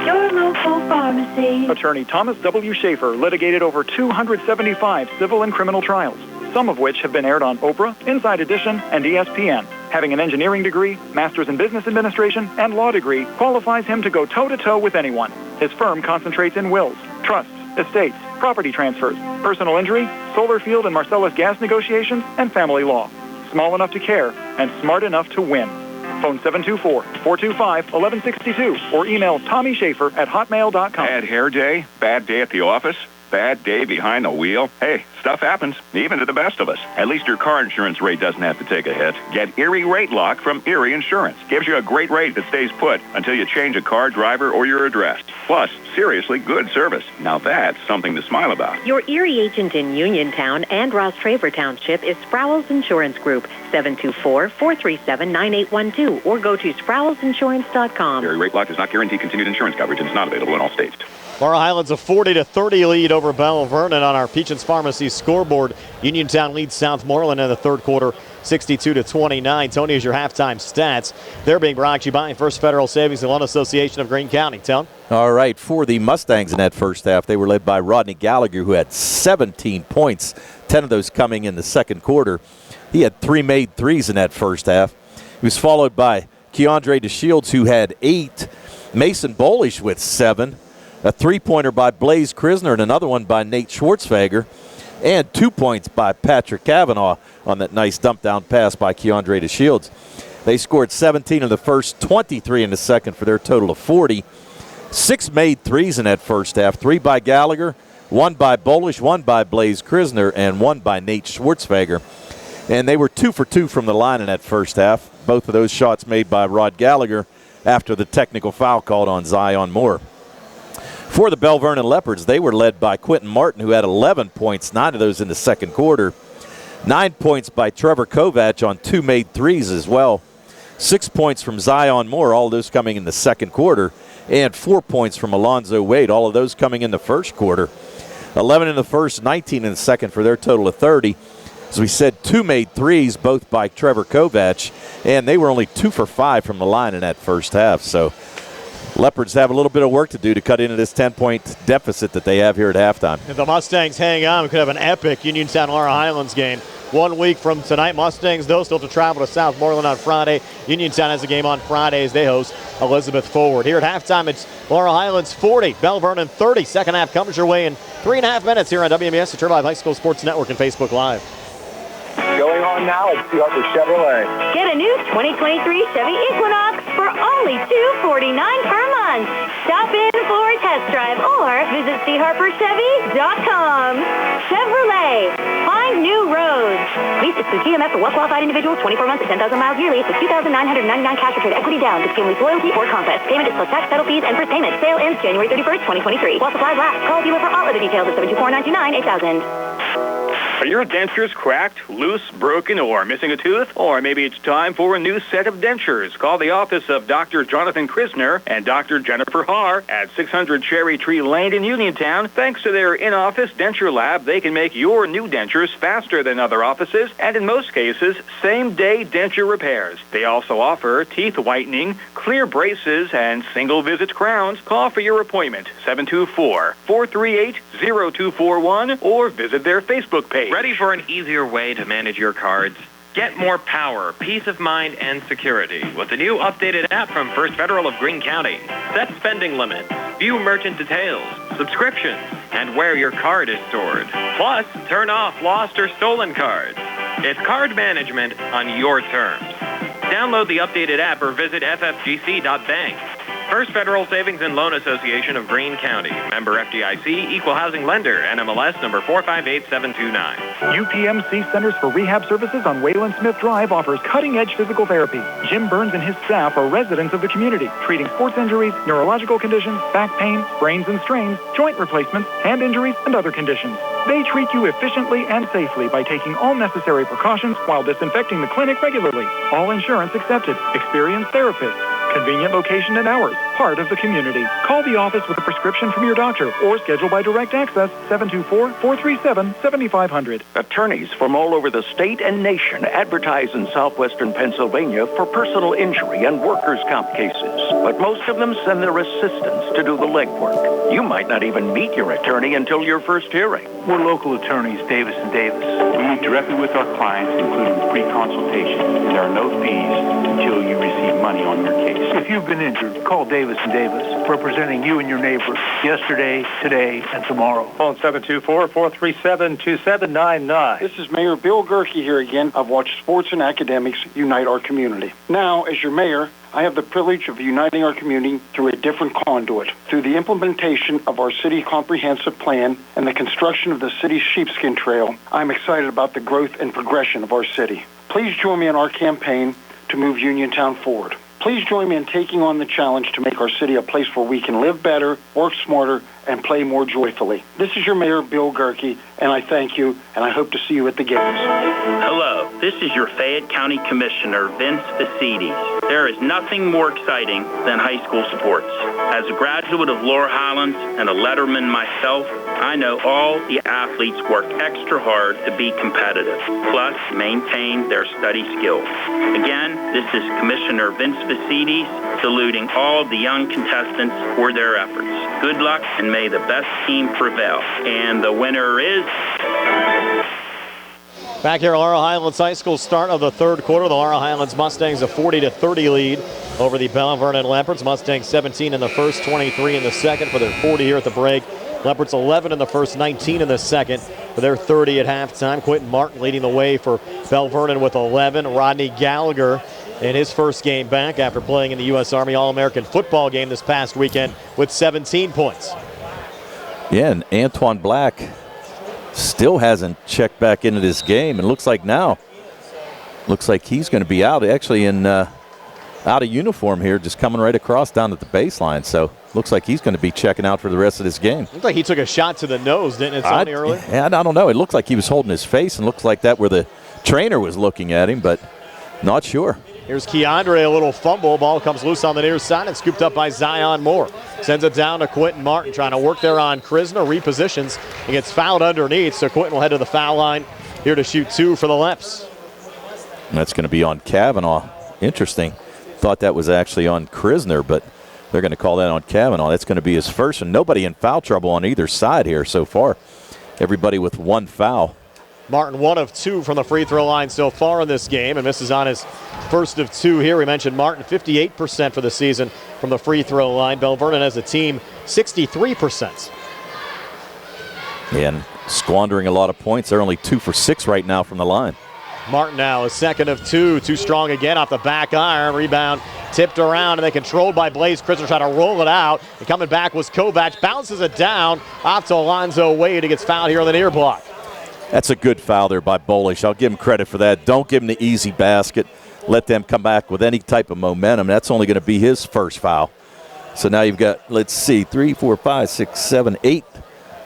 your local pharmacy. Attorney Thomas W. Schaefer litigated over 275 civil and criminal trials, some of which have been aired on Oprah, Inside Edition, and ESPN. Having an engineering degree, master's in business administration, and law degree qualifies him to go toe-to-toe with anyone. His firm concentrates in wills, trusts, estates, property transfers, personal injury, solar field and Marcellus gas negotiations, and family law. Small enough to care and smart enough to win. Phone 724-425-1162 or email TommySchaefer@hotmail.com. Bad hair day? Bad day at the office? Bad day behind the wheel? Hey, stuff happens, even to the best of us. At least your car insurance rate doesn't have to take a hit. Get Erie Rate Lock from Erie Insurance. Gives you a great rate that stays put until you change a car, driver, or your address. Plus, seriously good service. Now that's something to smile about. Your Erie agent in Uniontown and Ross Traver Township is Sproul's Insurance Group, 724-437-9812, or go to SproulsInsurance.com. Erie Rate Lock does not guarantee continued insurance coverage and is not available in all states. Laurel Highlands a 40-30 lead over Belle Vernon on our Peachin's Pharmacy scoreboard. Uniontown leads Southmoreland in the third quarter, 62-29. Tony, is your halftime stats. They're being brought to you by First Federal Savings and Loan Association of Greene County. Tone? All right, for the Mustangs in that first half, they were led by Rodney Gallagher, who had 17 points, 10 of those coming in the second quarter. He had 3 made threes in that first half. He was followed by Keandre DeShields, who had 8. Mason Bolish with 7. A 3-pointer by Blaze Krisner and another one by Nate Schwartzfager. And 2 points by Patrick Kavanaugh on that nice dump-down pass by Keandre DeShields. They scored 17 in the first, 23 in the second for their total of 40. 6 made threes in that first half. 3 by Gallagher, 1 by Bolish, 1 by Blaze Krisner, and 1 by Nate Schwartzfager. And they were 2 for 2 from the line in that first half. Both of those shots made by Rod Gallagher after the technical foul called on Zion Moore. For the Belle Vernon Leopards, they were led by Quentin Martin, who had 11 points, 9 of those in the second quarter. 9 points by Trevor Kovac on 2 made threes as well. 6 points from Zion Moore, all of those coming in the second quarter. And 4 points from Alonzo Wade, all of those coming in the first quarter. 11 in the first, 19 in the second for their total of 30. As we said, 2 made threes, both by Trevor Kovac, and they were only 2 for 5 from the line in that first half. So Leopards have a little bit of work to do to cut into this 10-point deficit that they have here at halftime. If the Mustangs hang on, we could have an epic Uniontown-Laurel Highlands game. 1 week from tonight, Mustangs, though, still have to travel to Southmoreland on Friday. Uniontown has a game on Friday as they host Elizabeth Forward. Here at halftime, it's Laurel Highlands 40, Belle Vernon 30. Second half comes your way in 3.5 minutes here on WMES, the Turbo Live High School Sports Network and Facebook Live. Going on now at Seattle Chevrolet. Get a new 2023 Chevy Equinox for only $249 per month. Stop in for a test drive or visit charperchevy.com. Chevrolet, find new roads. Lease is through GMF for well-qualified individuals, 24 months at 10,000 miles yearly with $2,999 cash or trade equity down. Discount lease loyalty or conquest. Payment is plus tax, title fees, and first payment. Sale ends January 31st, 2023. While supplies last. Call dealer for outlet details at 724-929-8000. Are your dentures cracked, loose, broken, or missing a tooth? Or maybe it's time for a new set of dentures. Call the office of Dr. Jonathan Krisner and Dr. Jennifer Haar at 600 Cherry Tree Lane in Uniontown. Thanks to their in-office denture lab, they can make your new dentures faster than other offices, and in most cases, same-day denture repairs. They also offer teeth whitening, clear braces, and single-visit crowns. Call for your appointment, 724-438-0241, or visit their Facebook page. Ready for an easier way to manage your cards? Get more power, peace of mind, and security with the new updated app from First Federal of Greene County. Set spending limits, view merchant details, subscriptions, and where your card is stored. Plus, turn off lost or stolen cards. It's card management on your terms. Download the updated app or visit ffgc.bank. First Federal Savings and Loan Association of Greene County. Member FDIC, Equal Housing Lender, NMLS number 458729. UPMC Centers for Rehab Services on Wayland Smith Drive offers cutting-edge physical therapy. Jim Burns and his staff are residents of the community, treating sports injuries, neurological conditions, back pain, sprains and strains, joint replacements, hand injuries, and other conditions. They treat you efficiently and safely by taking all necessary precautions while disinfecting the clinic regularly. All insurance accepted. Experienced therapists. Convenient location and hours. Part of the community. Call the office with a prescription from your doctor or schedule by direct access 724-437-7500. Attorneys from all over the state and nation advertise in southwestern Pennsylvania for personal injury and workers' comp cases. But most of them send their assistants to do the legwork. You might not even meet your attorney until your first hearing. We're local attorneys, Davis & Davis. We meet directly with our clients, including free consultation. There are no fees until you receive money on your case. If you've been injured, call Davis & Davis, representing you and your neighbor yesterday, today, and tomorrow. Phone 724-437-2799. This is Mayor Bill Gerke here again. I've watched sports and academics unite our community. Now, as your mayor, I have the privilege of uniting our community through a different conduit. Through the implementation of our city comprehensive plan and the construction of the city's sheepskin trail, I'm excited about the growth and progression of our city. Please join me in our campaign to move Uniontown forward. Please join me in taking on the challenge to make our city a place where we can live better, work smarter, and play more joyfully. This is your Mayor, Bill Gerke, and I thank you, and I hope to see you at the games. Hello, this is your Fayette County Commissioner, Vince Facides. There is nothing more exciting than high school sports. As a graduate of Laurel Highlands and a letterman myself, I know all the athletes work extra hard to be competitive, plus maintain their study skills. Again, this is Commissioner Vince Facides saluting all the young contestants for their efforts. Good luck, and may the best team prevail. And the winner is... Back here at Laurel Highlands High School, start of the third quarter. The Laurel Highlands Mustangs a 40-30 lead over the Belle Vernon Leopards. Mustangs 17 in the first, 23 in the second for their 40 here at the break. Leopards 11 in the first, 19 in the second for their 30 at halftime. Quentin Martin leading the way for Belle Vernon with 11. Rodney Gallagher in his first game back after playing in the U.S. Army All-American football game this past weekend with 17 points. Yeah, and Antoine Black still hasn't checked back into this game, and looks like he's going to be out, actually in out of uniform here, just coming right across down at the baseline. So looks like he's going to be checking out for the rest of this game. Looked like he took a shot to the nose, didn't it, Sonny, earlier? Yeah, I don't know. It looked like he was holding his face, and looks like that where the trainer was looking at him, but not sure. Here's Keandre, a little fumble. Ball comes loose on the near side and scooped up by Zion Moore. Sends it down to Quentin Martin, trying to work there on Krisner. Repositions and gets fouled underneath, so Quentin will head to the foul line here to shoot two for the Leps. And that's going to be on Kavanaugh. Interesting. Thought that was actually on Krisner, but they're going to call that on Kavanaugh. That's going to be his first, and nobody in foul trouble on either side here so far. Everybody with one foul. Martin 1 of 2 from the free throw line so far in this game and misses on his first of 2 here. We mentioned Martin 58% for the season from the free throw line. Belle Vernon as a team 63%. And squandering a lot of points. They're only 2 for 6 right now from the line. Martin now a second of 2. Too strong again off the back iron. Rebound tipped around and then controlled by Blaze Krisner trying to roll it out. And coming back was Kovac. Bounces it down off to Alonzo Wade. He gets fouled here on the near block. That's a good foul there by Bolish. I'll give him credit for that. Don't give him the easy basket. Let them come back with any type of momentum. That's only going to be his first foul. So now you've got, let's see, 3, 4, 5, 6, 7, 8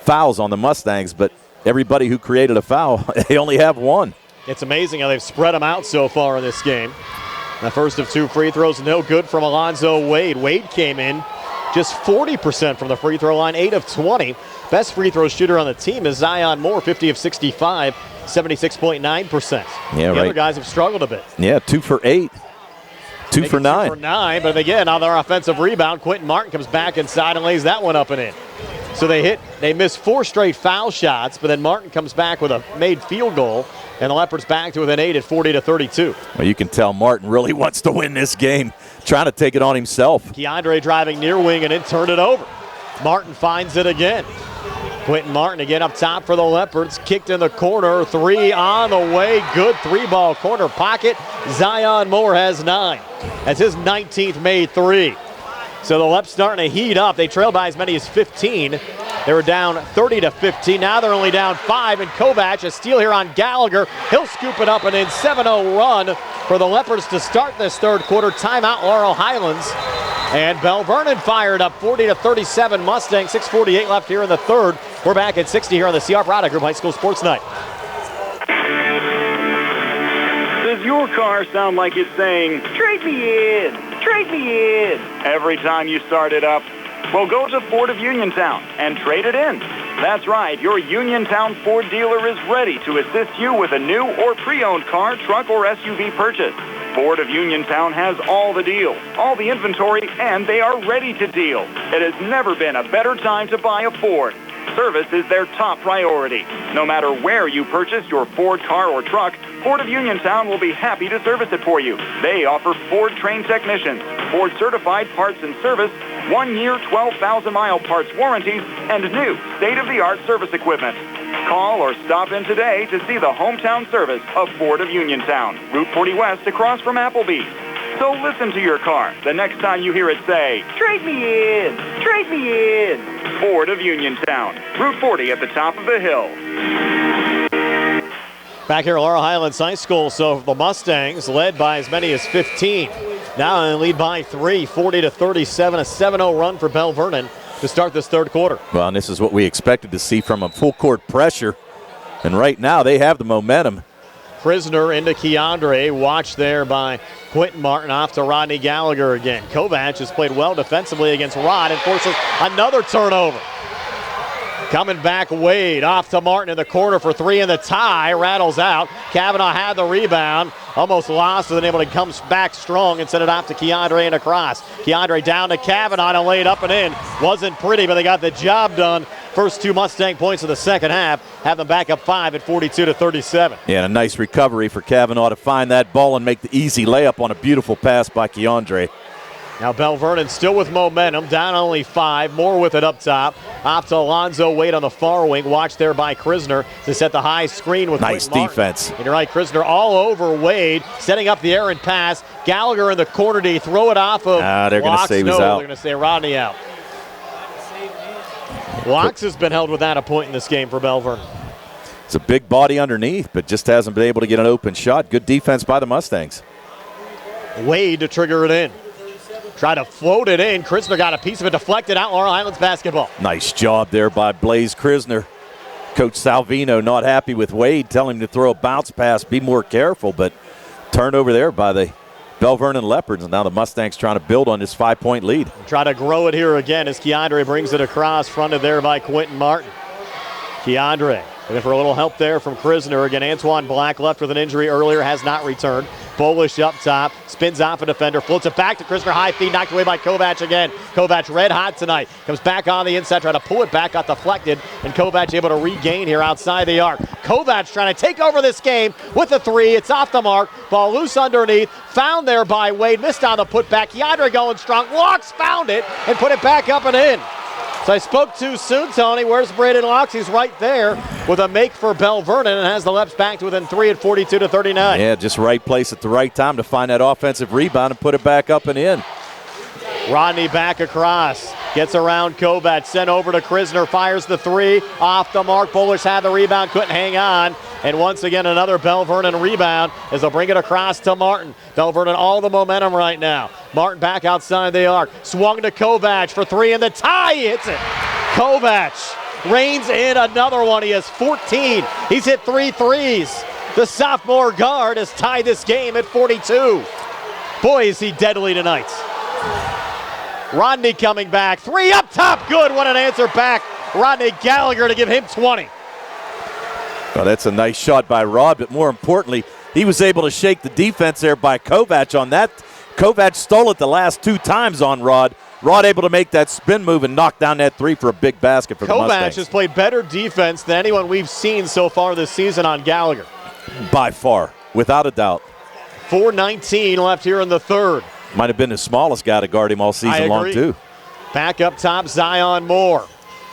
fouls on the Mustangs, but everybody who created a foul, they only have one. It's amazing how they've spread them out so far in this game. The first of 2 free throws, no good from Alonzo Wade. Wade came in just 40% from the free throw line, 8 of 20. Best free throw shooter on the team is Zion Moore, 50 of 65, 76.9%. Yeah, the other guys have struggled a bit. Yeah, 2 for 8. 2 for 9. 2 for 9, but again, on their offensive rebound, Quentin Martin comes back inside and lays that one up and in. So they missed 4 straight foul shots, but then Martin comes back with a made field goal, and the Leopards back to within 8 at 40-32. Well, you can tell Martin really wants to win this game, trying to take it on himself. Keandre driving near wing and then turned it over. Martin finds it again. Quentin Martin again up top for the Leopards. Kicked in the corner. 3 on the way. Good 3-ball corner pocket. Zion Moore has 9. That's his 19th made 3. So the Leopards starting to heat up. They trailed by as many as 15. They were down 30-15. Now they're only down 5. And Kovac, a steal here on Gallagher. He'll scoop it up and in 7-0 run for the Leopards to start this third quarter. Timeout, Laurel Highlands. And Belle Vernon fired up 40-37 Mustangs. 6:48 left here in the third. We're back at 60 here on the CR Product Group High School Sports Night. Does your car sound like it's saying, "Trade me in, trade me in," every time you start it up? Well, go to Ford of Uniontown and trade it in. That's right, your Uniontown Ford dealer is ready to assist you with a new or pre-owned car, truck, or SUV purchase. Ford of Uniontown has all the deals, all the inventory, and they are ready to deal. It has never been a better time to buy a Ford. Service is their top priority. No matter where you purchase your Ford car or truck, Ford of Uniontown will be happy to service it for you. They offer Ford-trained technicians, Ford-certified parts and service, 1-year, 12,000-mile parts warranties, and new state-of-the-art service equipment. Call or stop in today to see the hometown service of Ford of Uniontown, Route 40 West across from Applebee's. So listen to your car the next time you hear it say, "Trade me in, trade me in." Ford of Uniontown, Route 40 at the top of the hill. Back here at Laurel Highlands High School, so the Mustangs led by as many as 15. Now they lead by 3, 40-37, a 7-0 run for Belle Vernon to start this third quarter. Well, and this is what we expected to see from them, full court pressure. And right now they have the momentum. Prisoner into Keandre, watched there by Quentin Martin, off to Rodney Gallagher again. Kovac has played well defensively against Rod and forces another turnover. Coming back, Wade off to Martin in the corner for 3 in the tie. Rattles out. Kavanaugh had the rebound. Almost lost it, and able to come back strong and send it off to Keandre and across. Keandre down to Kavanaugh and laid up and in. Wasn't pretty, but they got the job done. First 2 Mustang points of the second half. Have them back up 5 at 42-37. Yeah, and a nice recovery for Kavanaugh to find that ball and make the easy layup on a beautiful pass by Keandre. Now Belle Vernon still with momentum, down only 5. Moore with it up top. Off to Alonzo Wade on the far wing. Watched there by Krisner to set the high screen with nice defense. And you're right, Krisner all over Wade, setting up the errant pass. Gallagher in the corner. Did he throw it off of they're going to say he was out. They're going to say Rodney out. Locks has been held without a point in this game for Belle Vernon. It's a big body underneath, but just hasn't been able to get an open shot. Good defense by the Mustangs. Wade to trigger it in. Try to float it in. Krisner got a piece of it, deflected out. Laurel Highlands basketball. Nice job there by Blaze Krisner. Coach Salvino not happy with Wade, telling him to throw a bounce pass, be more careful, but turnover there by the Belle Vernon Leopards, and now the Mustangs trying to build on this 5-point lead. Try to grow it here again as Keandre brings it across, fronted there by Quentin Martin. Keandre looking for a little help there from Krisner. Again, Antoine Black left with an injury earlier, has not returned. Polish up top, spins off a defender, floats it back to Krisner, high feed, knocked away by Kovac again. Kovac red hot tonight, comes back on the inside, trying to pull it back, got deflected, and Kovac able to regain here outside the arc. Kovac trying to take over this game with a 3, it's off the mark, ball loose underneath, found there by Wade, missed on the putback. Keandre going strong, Locks found it, and put it back up and in. So I spoke too soon, Tony. Where's Braden Locks? He's right there with a make for Belle Vernon and has the Leps back to within 3 at 42-39. Yeah, just right place at the right time to find that offensive rebound and put it back up and in. Rodney back across. Gets around Kovac, sent over to Krisner, fires the 3, off the mark. Polish had the rebound, couldn't hang on. And once again, another Belle Vernon rebound as they'll bring it across to Martin. Belle Vernon all the momentum right now. Martin back outside the arc. Swung to Kovac for 3 in the tie. He hits it. Kovac reins in another one. He has 14. He's hit 3 threes. The sophomore guard has tied this game at 42. Boy, is he deadly tonight. Rodney coming back. 3 up top. Good. What an answer back. Rodney Gallagher to give him 20. Well, that's a nice shot by Rod, but more importantly, he was able to shake the defense there by Kovac on that. Kovac stole it the last 2 times on Rod. Rod able to make that spin move and knock down that 3 for a big basket for the Mustangs. Kovac has played better defense than anyone we've seen so far this season on Gallagher. By far, without a doubt. 4:19 left here in the third. Might have been the smallest guy to guard him all season long, too. Back up top, Zion Moore.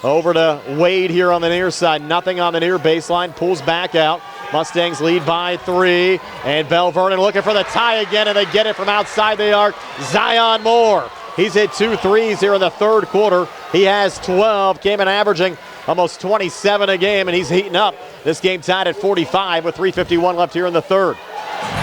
Over to Wade here on the near side. Nothing on the near baseline. Pulls back out. Mustangs lead by 3. And Belle Vernon looking for the tie again, and they get it from outside the arc. Zion Moore. He's hit 2 threes here in the third quarter. He has 12. Came in averaging almost 27 a game, and he's heating up. This game tied at 45 with 3:51 left here in the third.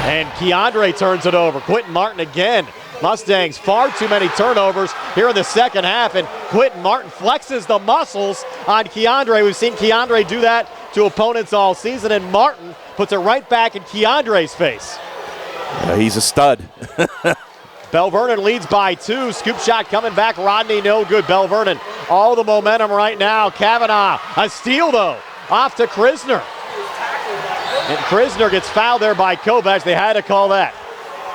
And Keandre turns it over. Quentin Martin again. Mustangs, far too many turnovers here in the second half, and Quentin Martin flexes the muscles on Keandre. We've seen Keandre do that to opponents all season, and Martin puts it right back in Keandre's face. He's a stud. Belle Vernon leads by 2. Scoop shot coming back. Rodney, no good. Belle Vernon, all the momentum right now. Kavanaugh, a steal though, off to Krisner. And Krisner gets fouled there by Kovac. They had to call that.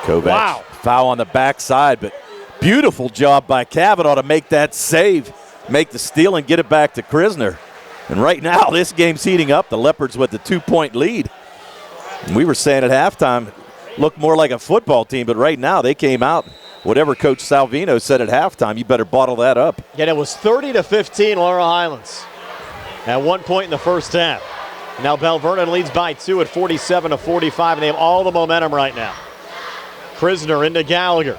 Kovac. Wow. Foul on the backside, but beautiful job by Kavanaugh to make that save, make the steal, and get it back to Krisner. And right now, this game's heating up. The Leopards with the 2-point lead. And we were saying at halftime, looked more like a football team, but right now they came out. Whatever Coach Salvino said at halftime, you better bottle that up. Yeah, it was 30-15 Laurel Highlands at one point in the first half. Now Belle Vernon leads by 2 at 47-45, and they have all the momentum right now. Krisner into Gallagher.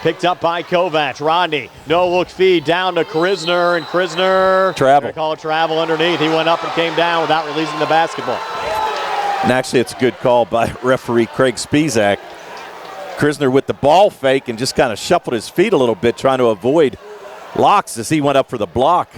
Picked up by Kovac. Rodney, no-look feed down to Krisner, and Krisner. Travel. Call it travel underneath. He went up and came down without releasing the basketball. And actually, it's a good call by referee Craig Spizak. Krisner with the ball fake and just kind of shuffled his feet a little bit, trying to avoid Locks as he went up for the block.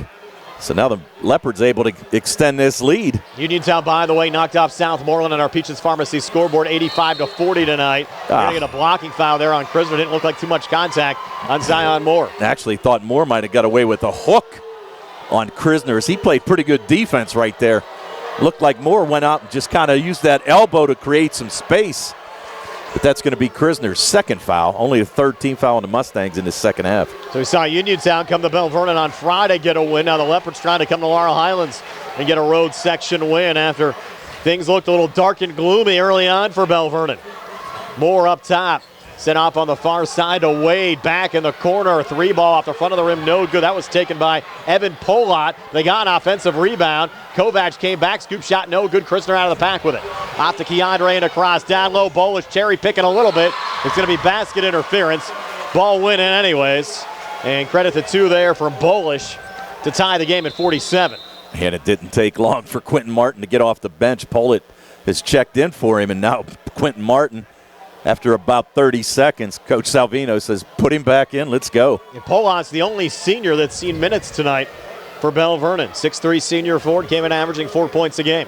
So now the Leopards able to extend this lead. Uniontown, by the way, knocked off Southmoreland on our Peaches Pharmacy scoreboard 85-40 tonight. They're going to get a blocking foul there on Krisner. Didn't look like too much contact on Zion Moore. Actually thought Moore might have got away with a hook on Krisner as he played pretty good defense right there. Looked like Moore went out and just kind of used that elbow to create some space. But that's going to be Krisner's second foul, only the third team foul on the Mustangs in the second half. So we saw Uniontown come to Belle Vernon on Friday, get a win. Now the Leopards trying to come to Laurel Highlands and get a road section win after things looked a little dark and gloomy early on for Belle Vernon. Moore up top. Sent off on the far side to Wade. Back in the corner. 3-ball off the front of the rim. No good. That was taken by Evan Polott. They got an offensive rebound. Kovac came back. Scoop shot. No good. Krisner out of the pack with it. Off to Keandre and across. Down low. Bolish cherry picking a little bit. It's going to be basket interference. Ball winning anyways. And credit to 2 there from Bolish to tie the game at 47. And it didn't take long for Quentin Martin to get off the bench. Pollitt has checked in for him, and now Quentin Martin, after about 30 seconds, Coach Salvino says, put him back in, let's go. And Pollott's the only senior that's seen minutes tonight for Belle Vernon. 6'3 senior forward, came in averaging 4 points a game.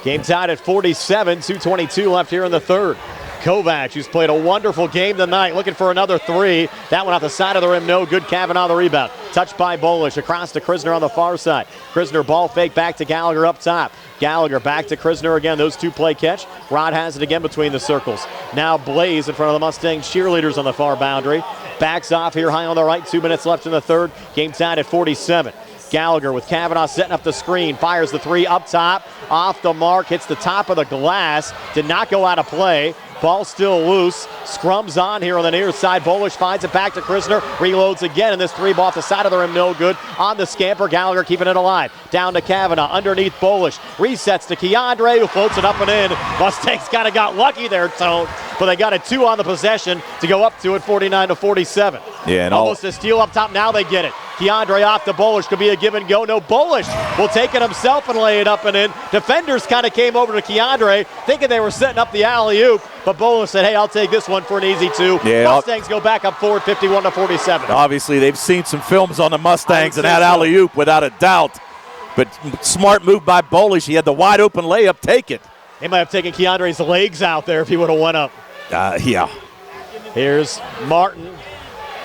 Game tied at 47, 2:22 left here in the third. Kovac, who's played a wonderful game tonight, looking for another 3. That one off the side of the rim, no good. Kavanaugh the rebound. Touched by Bolish, across to Krisner on the far side. Krisner ball fake back to Gallagher up top. Gallagher back to Krisner again. Those 2 play catch. Rod has it again between the circles. Now Blaze in front of the Mustang cheerleaders on the far boundary. Backs off here high on the right. 2 minutes left in the third. Game tied at 47. Gallagher with Kavanaugh setting up the screen. Fires the 3 up top. Off the mark. Hits the top of the glass. Did not go out of play. Ball still loose. Scrums on here on the near side. Bolish finds it back to Krisner. Reloads again, and this 3-ball off the side of the rim, no good. On the scamper, Gallagher keeping it alive. Down to Kavanaugh, underneath Bolish. Resets to Keandre, who floats it up and in. Mustangs kind of got lucky there, Tone, but they got a 2 on the possession to go up to it, 49-47. Yeah, and almost a steal up top. Now they get it. Keandre off to Bolish. Could be a give and go. No, Bolish will take it himself and lay it up and in. Defenders kind of came over to Keandre thinking they were setting up the alley-oop, but Bolish said, hey, I'll take this one for an easy 2. Yeah, Mustangs go back up forward 51-47. Obviously, they've seen some films on the Mustangs and that alley-oop without a doubt. But smart move by Bolish. He had the wide open layup. Take it. He might have taken Keandre's legs out there if he would have went up. Yeah. Here's Martin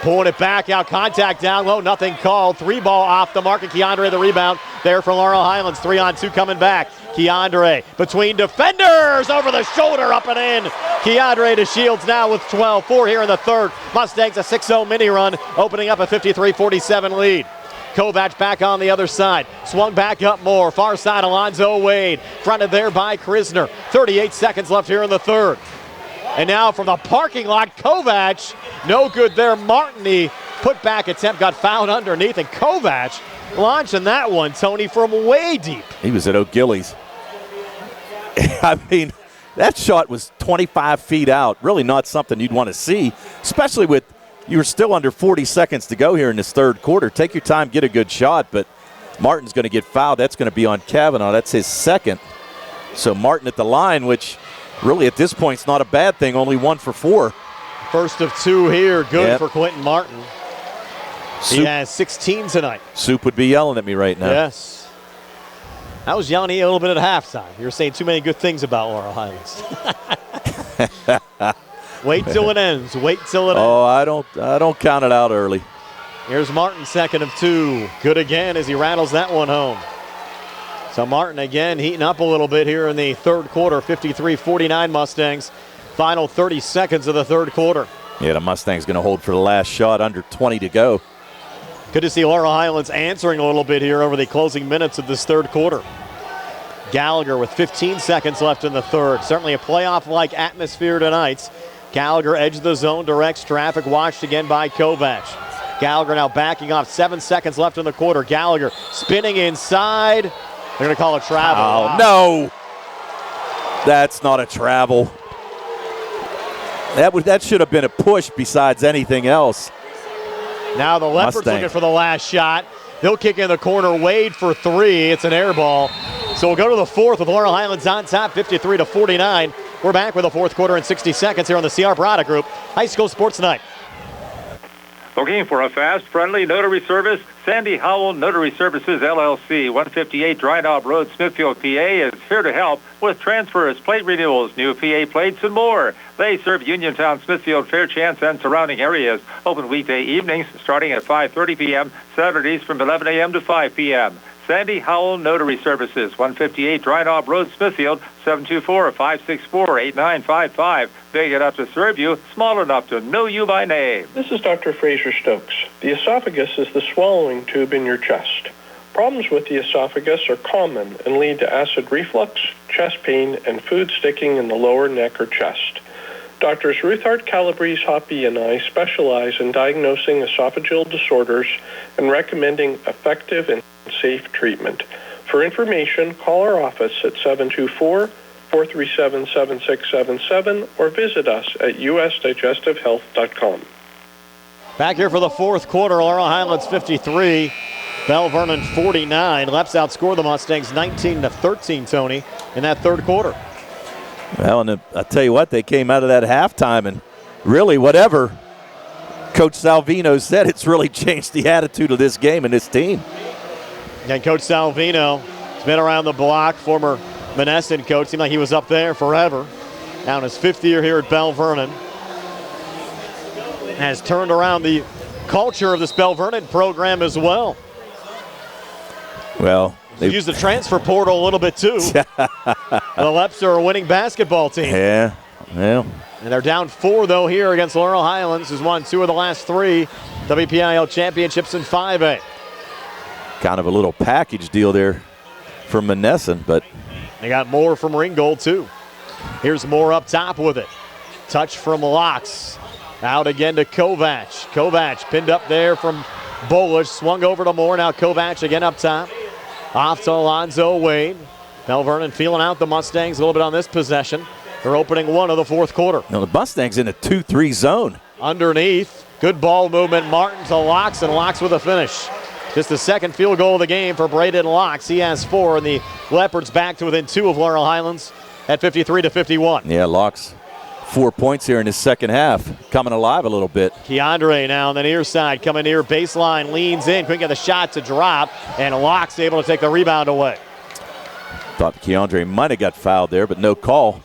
pulling it back out. Contact down low. Nothing called. 3-ball off the mark. And Keandre the rebound there for Laurel Highlands. 3-on-2 coming back. Keandre between defenders. Over the shoulder. Up and in. Keandre to Shields now with 12. 4 here in the third. Mustangs a 6-0 mini run. Opening up a 53-47 lead. Kovac back on the other side. Swung back up more. Far side, Alonzo Wade. Fronted there by Krisner. 38 seconds left here in the third. And now from the parking lot, Kovac. No good there. Martini put back attempt got fouled underneath. And Kovac launching that one, Tony, from way deep. He was at O'Gillies. I mean, that shot was 25 feet out. Really not something you'd want to see, especially with you're still under 40 seconds to go here in this third quarter. Take your time, get a good shot, but Martin's going to get fouled. That's going to be on Kavanaugh. That's his second. So Martin at the line, which really at this point is not a bad thing, only 1 for 4. First of 2 here, good for Quentin Martin. He has 16 tonight. Soup would be yelling at me right now. Yes. I was yelling at you a little bit at halftime. You were saying too many good things about Laurel Highlands. Wait till it ends. Wait till it ends. Oh, I don't count it out early. Here's Martin, second of 2. Good again as he rattles that one home. So Martin again heating up a little bit here in the third quarter. 53-49 Mustangs. Final 30 seconds of the third quarter. Yeah, the Mustangs going to hold for the last shot, under 20 to go. Good to see Laurel Highlands answering a little bit here over the closing minutes of this third quarter. Gallagher with 15 seconds left in the third. Certainly a playoff-like atmosphere tonight. Gallagher edged the zone, directs traffic, watched again by Kovac. Gallagher now backing off. 7 seconds left in the quarter. Gallagher spinning inside. They're going to call a travel. Oh, wow. No. That's not a travel. That should have been a push besides anything else. Now the Leopards looking for the last shot. He'll kick in the corner. Wade for 3. It's an air ball. So we'll go to the fourth with Laurel Highlands on top, 53-49. We're back with the fourth quarter in 60 seconds here on the CR Prada Group High School Sports Night. Looking for a fast, friendly notary service? Sandy Howell Notary Services, LLC, 158 Dry Knob Road, Smithfield, PA, is here to help with transfers, plate renewals, new PA plates, and more. They serve Uniontown, Smithfield, Fairchance, and surrounding areas. Open weekday evenings starting at 5:30 p.m., Saturdays from 11 a.m. to 5 p.m. Sandy Howell Notary Services, 158 Dry Knob Road, Smithfield, 724-564-8955. Big enough to serve you, small enough to know you by name. This is Dr. Fraser Stokes. The esophagus is the swallowing tube in your chest. Problems with the esophagus are common and lead to acid reflux, chest pain, and food sticking in the lower neck or chest. Doctors Ruthart Calabrese Hoppy and I specialize in diagnosing esophageal disorders and recommending effective and safe treatment. For information, call our office at 724-437-7677 or visit us at usdigestivehealth.com. Back here for the fourth quarter, Laurel Highlands 53, Belle Vernon 49. Leps outscore the Mustangs 19-13, Tony, in that third quarter. Well, and I tell you what, they came out of that halftime, and really whatever Coach Salvino said, it's really changed the attitude of this game and this team. And Coach Salvino has been around the block, former Monessen coach. Seemed like he was up there forever. Now in his 5th year here at Belle Vernon. Has turned around the culture of this Belle Vernon program as well. Well, they used the transfer portal a little bit too. The Leps are a winning basketball team. Yeah, well. And they're down 4 though here against Laurel Highlands, who's won 2 of the last 3 WPIAL championships in 5A. Kind of a little package deal there for Monessen, but they got more from Ringgold too. Here's Moore up top with it. Touch from Locks. Out again to Kovac. Kovac pinned up there from Bolish. Swung over to Moore. Now Kovac again up top. Off to Alonzo Wade. Belle Vernon feeling out the Mustangs a little bit on this possession. They're opening 1 of the fourth quarter. Now the Mustangs in a 2-3 zone. Underneath. Good ball movement. Martin to Locks, and Locks with a finish. Just the second field goal of the game for Braden Locks. He has 4, and the Leopards back to within 2 of Laurel Highlands at 53-51. Yeah, Locks 4 points here in his second half, coming alive a little bit. Keandre now on the near side, coming near baseline, leans in, couldn't get the shot to drop, and Locke's able to take the rebound away. Thought Keandre might have got fouled there, but no call.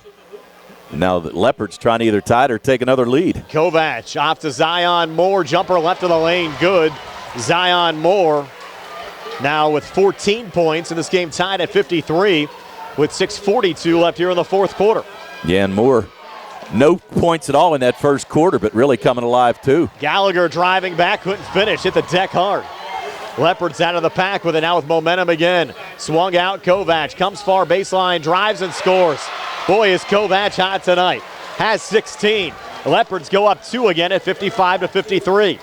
Now the Leopards trying to either tie it or take another lead. Kovac off to Zion Moore, jumper left of the lane, good. Zion Moore now with 14 points, and this game tied at 53 with 6:42 left here in the fourth quarter. Yeah, and Moore, no points at all in that first quarter, but really coming alive too. Gallagher driving back, couldn't finish, hit the deck hard. Leopards out of the pack with it now with momentum again. Swung out, Kovac comes far baseline, drives and scores. Boy, is Kovac hot tonight. Has 16. Leopards go up 2 again at 55-53.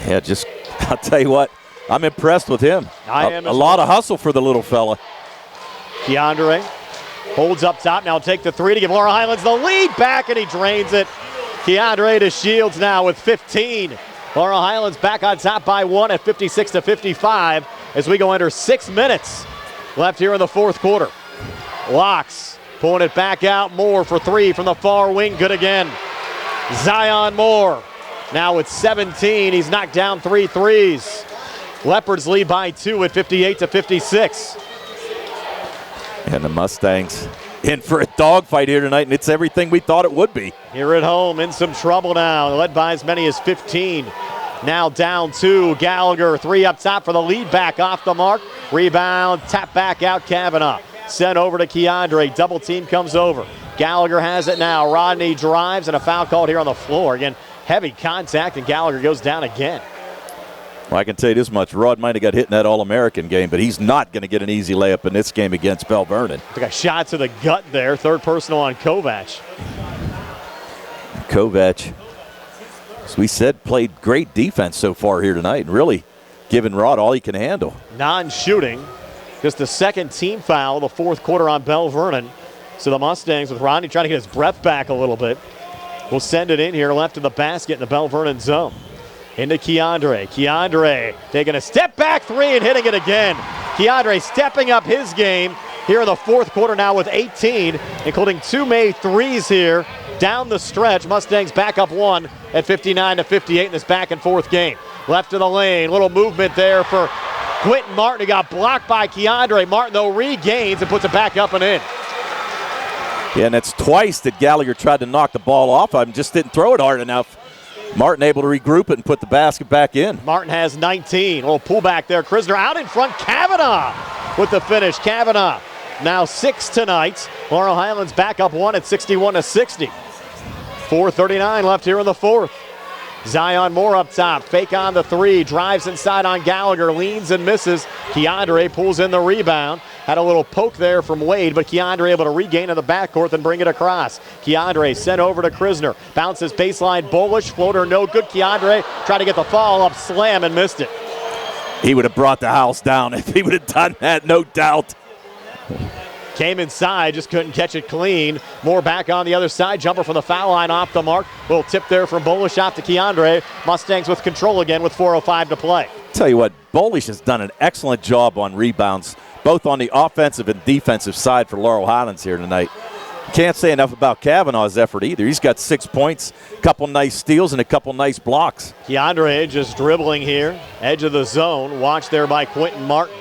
Yeah, just, I'll tell you what, I'm impressed with him. I am a lot of hustle for the little fella. Keandre holds up top, now take the 3 to give Laurel Highlands the lead back, and he drains it. Keandre to Shields now with 15. Laurel Highlands back on top by 1 at 56-55 as we go under 6 minutes left here in the fourth quarter. Locks pulling it back out. Moore for 3 from the far wing. Good again. Zion Moore now with 17. He's knocked down 3 threes. Leopards lead by 2 at 58-56. And the Mustangs in for a dogfight here tonight, and it's everything we thought it would be. Here at home in some trouble now, led by as many as 15. Now down 2, Gallagher 3 up top for the lead, back off the mark. Rebound, tap back out, Kavanaugh. Sent over to Keandre, double team comes over. Gallagher has it now, Rodney drives, and a foul called here on the floor. Again, heavy contact, and Gallagher goes down again. Well, I can tell you this much. Rod might have got hit in that All-American game, but he's not going to get an easy layup in this game against Belle Vernon. Took a shot to the gut there. Third personal on Kovac. Kovac, as we said, played great defense so far here tonight and really giving Rod all he can handle. Non-shooting. Just the second team foul, the fourth quarter on Belle Vernon. So the Mustangs with Rodney trying to get his breath back a little bit. Will send it in here left of the basket in the Belle Vernon zone. Into Keandre. Keandre taking a step back 3 and hitting it again. Keandre stepping up his game here in the fourth quarter now with 18, including 2 made threes here down the stretch. Mustangs back up 1 at 59-58 in this back and forth game. Left of the lane, little movement there for Quentin Martin, who got blocked by Keandre. Martin, though, regains and puts it back up and in. Yeah, and that's twice that Gallagher tried to knock the ball off. I just didn't throw it hard enough. Martin able to regroup it and put the basket back in. Martin has 19. A little pullback there. Krisner out in front. Kavanaugh with the finish. Kavanaugh now 6 tonight. Laurel Highlands back up 1 at 61-60. 4:39 left here in the fourth. Zion Moore up top. Fake on the 3. Drives inside on Gallagher. Leans and misses. Keandre pulls in the rebound. Had a little poke there from Wade, but Keandre able to regain in the backcourt and bring it across. Keandre sent over to Krisner. Bounces baseline, bullish, floater no good. Keandre tried to get the fall up, slam and missed it. He would have brought the house down if he would have done that, no doubt. Came inside, just couldn't catch it clean. Moore back on the other side. Jumper from the foul line off the mark. Little tip there from Bolish off to Keandre. Mustangs with control again with 4:05 to play. Tell you what, Bolish has done an excellent job on rebounds, both on the offensive and defensive side for Laurel Highlands here tonight. Can't say enough about Kavanaugh's effort either. He's got 6 points, a couple nice steals, and a couple nice blocks. Keandre just dribbling here. Edge of the zone. Watched there by Quentin Martin.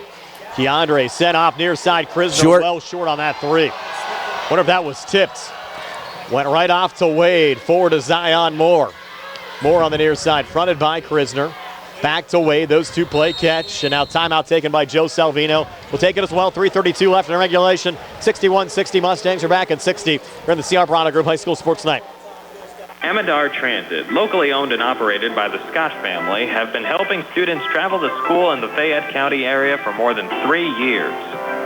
Keandre sent off near side. Krisner well short on that 3. Wonder if that was tipped. Went right off to Wade. Forward to Zion Moore. Moore on the near side, fronted by Krisner. Back to Wade. Those 2 play catch. And now timeout taken by Joe Salvino. We'll take it as well. 3:32 left in regulation. 61-60. Mustangs are back at 60. We're in the C.R. Bronner Group High School Sports Night. Amidar Transit, locally owned and operated by the Scott family, have been helping students travel to school in the Fayette County area for more than 3 years.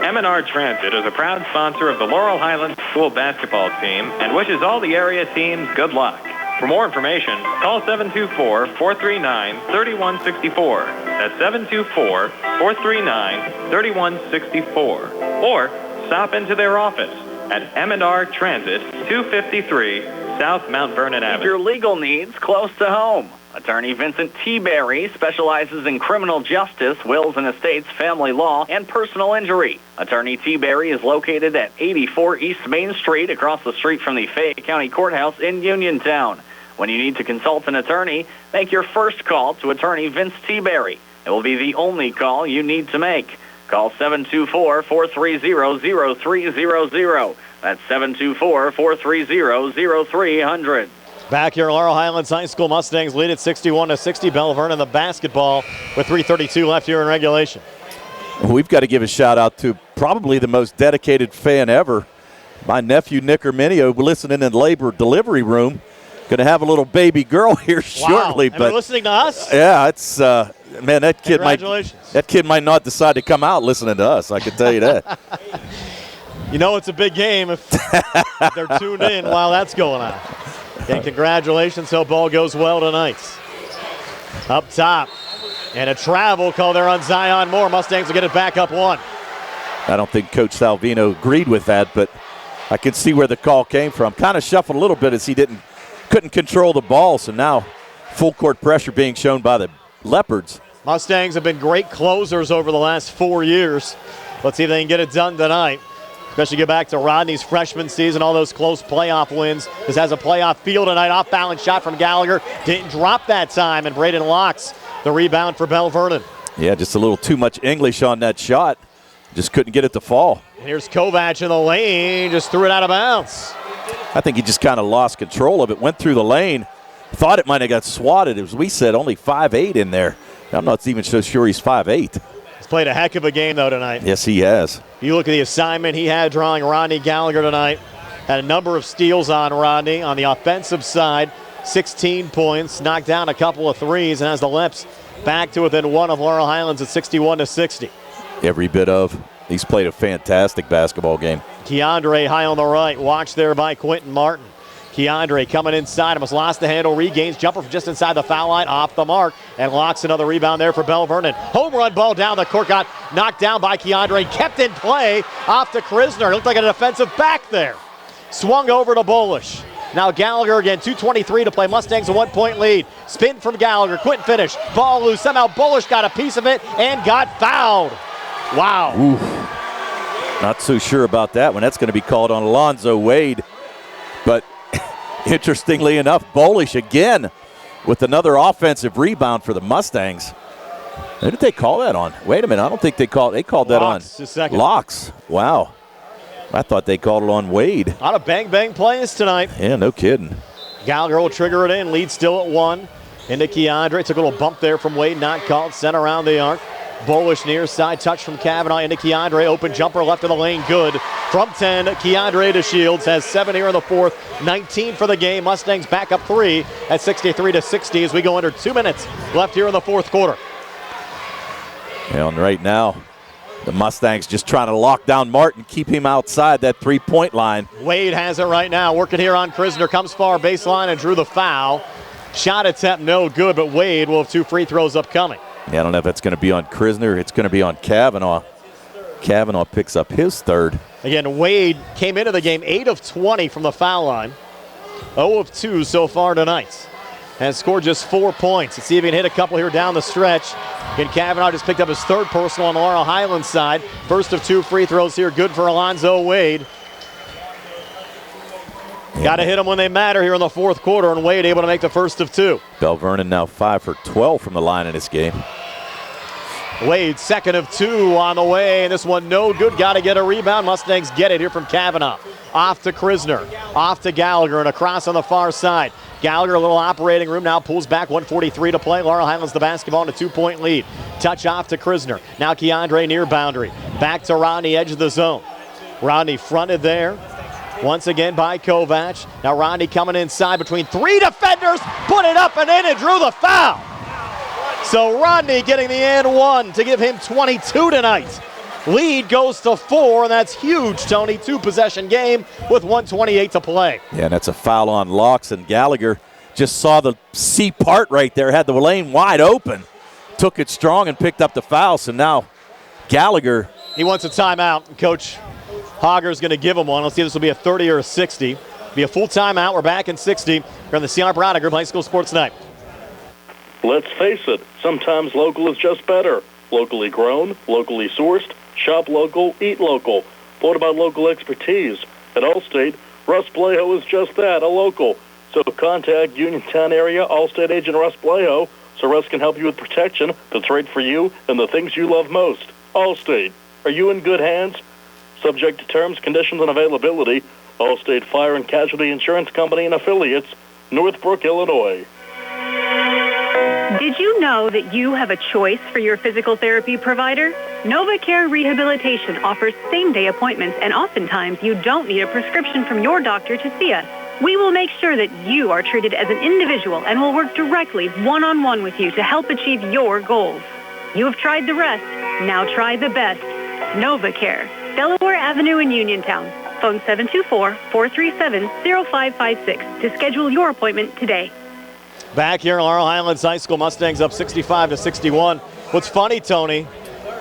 Amidar Transit is a proud sponsor of the Laurel Highlands school basketball team and wishes all the area teams good luck. For more information, call 724-439-3164. That's 724-439-3164. Or stop into their office at Amidar Transit, 253 South Mount Vernon Keep Avenue. your legal needs close to home. Attorney Vincent T. Berry specializes in criminal justice, wills and estates, family law, and personal injury. Attorney T. Berry is located at 84 East Main Street, across the street from the Fayette County Courthouse in Uniontown. When you need to consult an attorney, make your first call to Attorney Vince T. Berry. It will be the only call you need to make. Call 724-430-0300. That's 724-430-0300. Back here, Laurel Highlands High School Mustangs lead at 61-60. Belle Vernon the basketball with 3:32 left here in regulation. We've got to give a shout out to probably the most dedicated fan ever, my nephew Nick Erminio, listening in the labor delivery room. Going to have a little baby girl here shortly. Wow. But listening to us? Yeah, it's man, that kid might not decide to come out listening to us. I can tell you that. You know it's a big game if they're tuned in while that's going on. And congratulations, hope all goes well tonight. Up top, and a travel call there on Zion Moore. Mustangs will get it back up one. I don't think Coach Salvino agreed with that, but I can see where the call came from. Kind of shuffled a little bit as he couldn't control the ball, so now full court pressure being shown by the Leopards. Mustangs have been great closers over the last 4 years. Let's see if they can get it done tonight. Especially get back to Rodney's freshman season, all those close playoff wins. This has a playoff feel tonight. Off-balance shot from Gallagher. Didn't drop that time, and Braden Locks the rebound for Belle Vernon. Yeah, just a little too much English on that shot. Just couldn't get it to fall. And here's Kovac in the lane. Just threw it out of bounds. I think he just kind of lost control of it. Went through the lane. Thought it might have got swatted. As we said, only 5'8" in there. I'm not even so sure he's 5'8". He's played a heck of a game, though, tonight. Yes, he has. You look at the assignment he had drawing Rodney Gallagher tonight. Had a number of steals on Rodney. On the offensive side, 16 points. Knocked down a couple of threes and has the Leps back to within one of Laurel Highlands at 61-60. Every bit of. He's played a fantastic basketball game. Keandre high on the right. Watched there by Quentin Martin. Keandre coming inside, almost lost the handle, regains jumper from just inside the foul line, off the mark, and locks another rebound there for Belle Vernon. Home run ball down the court, got knocked down by Keandre, kept in play, off to Krisner. Looked like a defensive back there. Swung over to Bolish. Now Gallagher again, 2:23 to play. Mustangs a 1-point lead. Spin from Gallagher, quick finish. Ball loose, somehow Bolish got a piece of it and got fouled. Wow. Oof. Not so sure about that one. That's going to be called on Alonzo Wade. But interestingly enough, Bolish again with another offensive rebound for the Mustangs. Who did they call that on? Wait a minute, I don't think they called that on Locks. Wow. I thought they called it on Wade. A lot of bang-bang plays tonight. Yeah, no kidding. Gallagher will trigger it in, lead still at 1. Into Keandre, took a little bump there from Wade, not called, sent around the arc. Bolish near side, touch from Kavanaugh into Keandre, open jumper left of the lane, good. From 10, Keandre to Shields, has 7 here in the fourth, 19 for the game. Mustangs back up 3 at 63-60 as we go under 2 minutes left here in the fourth quarter. And right now, the Mustangs just trying to lock down Martin, keep him outside that three-point line. Wade has it right now, working here on Krisner, comes far baseline and drew the foul. Shot attempt no good, but Wade will have 2 free throws upcoming. Yeah, I don't know if that's going to be on Krisner. It's going to be on Kavanaugh. Kavanaugh picks up his third. Again, Wade came into the game 8 of 20 from the foul line. 0 of 2 so far tonight. Has scored just 4 points. Let's see if he can hit a couple here down the stretch. Again, Kavanaugh just picked up his third personal on the Laurel Highlands side. First of 2 free throws here, good for Alonzo Wade. Got to hit them when they matter here in the fourth quarter, and Wade able to make the first of 2. Belle Vernon now 5 for 12 from the line in this game. Wade, second of 2 on the way, and this one no good. Got to get a rebound. Mustangs get it here from Kavanaugh. Off to Krisner, off to Gallagher, and across on the far side. Gallagher, a little operating room, now pulls back, 1:43 to play. Laurel Highlands the basketball in a 2-point lead. Touch off to Krisner. Now Keandre near boundary. Back to Rodney, edge of the zone. Rodney fronted there. Once again by Kovac. Now Rodney coming inside between 3 defenders, put it up and in and drew the foul. So Rodney getting the and 1 to give him 22 tonight. Lead goes to 4, and that's huge, Tony. 2-possession game with 1:28 to play. Yeah, and that's a foul on Locks, and Gallagher just saw the C part right there, had the lane wide open, took it strong and picked up the foul. So now Gallagher. He wants a timeout. Coach Hager's going to give him one. Let's see if this will be a 30 or a 60. Be a full timeout. We're back in 60 here on the CR Barada Group High School Sports Night. Let's face it, sometimes local is just better. Locally grown, locally sourced, shop local, eat local. What about local expertise? At Allstate, Russ Blejo is just that, a local. So contact Uniontown area Allstate agent Russ Blejo so Russ can help you with protection that's right for you and the things you love most. Allstate, are you in good hands? Subject to terms, conditions, and availability. Allstate Fire and Casualty Insurance Company and affiliates, Northbrook, Illinois. Did you know that you have a choice for your physical therapy provider? NovaCare Rehabilitation offers same-day appointments, and oftentimes you don't need a prescription from your doctor to see us. We will make sure that you are treated as an individual and will work directly one-on-one with you to help achieve your goals. You have tried the rest. Now try the best. NovaCare, Delaware Avenue in Uniontown. Phone 724-437-0556 to schedule your appointment today. Back here in Laurel Highlands High School, Mustangs up 65-61. What's funny, Tony,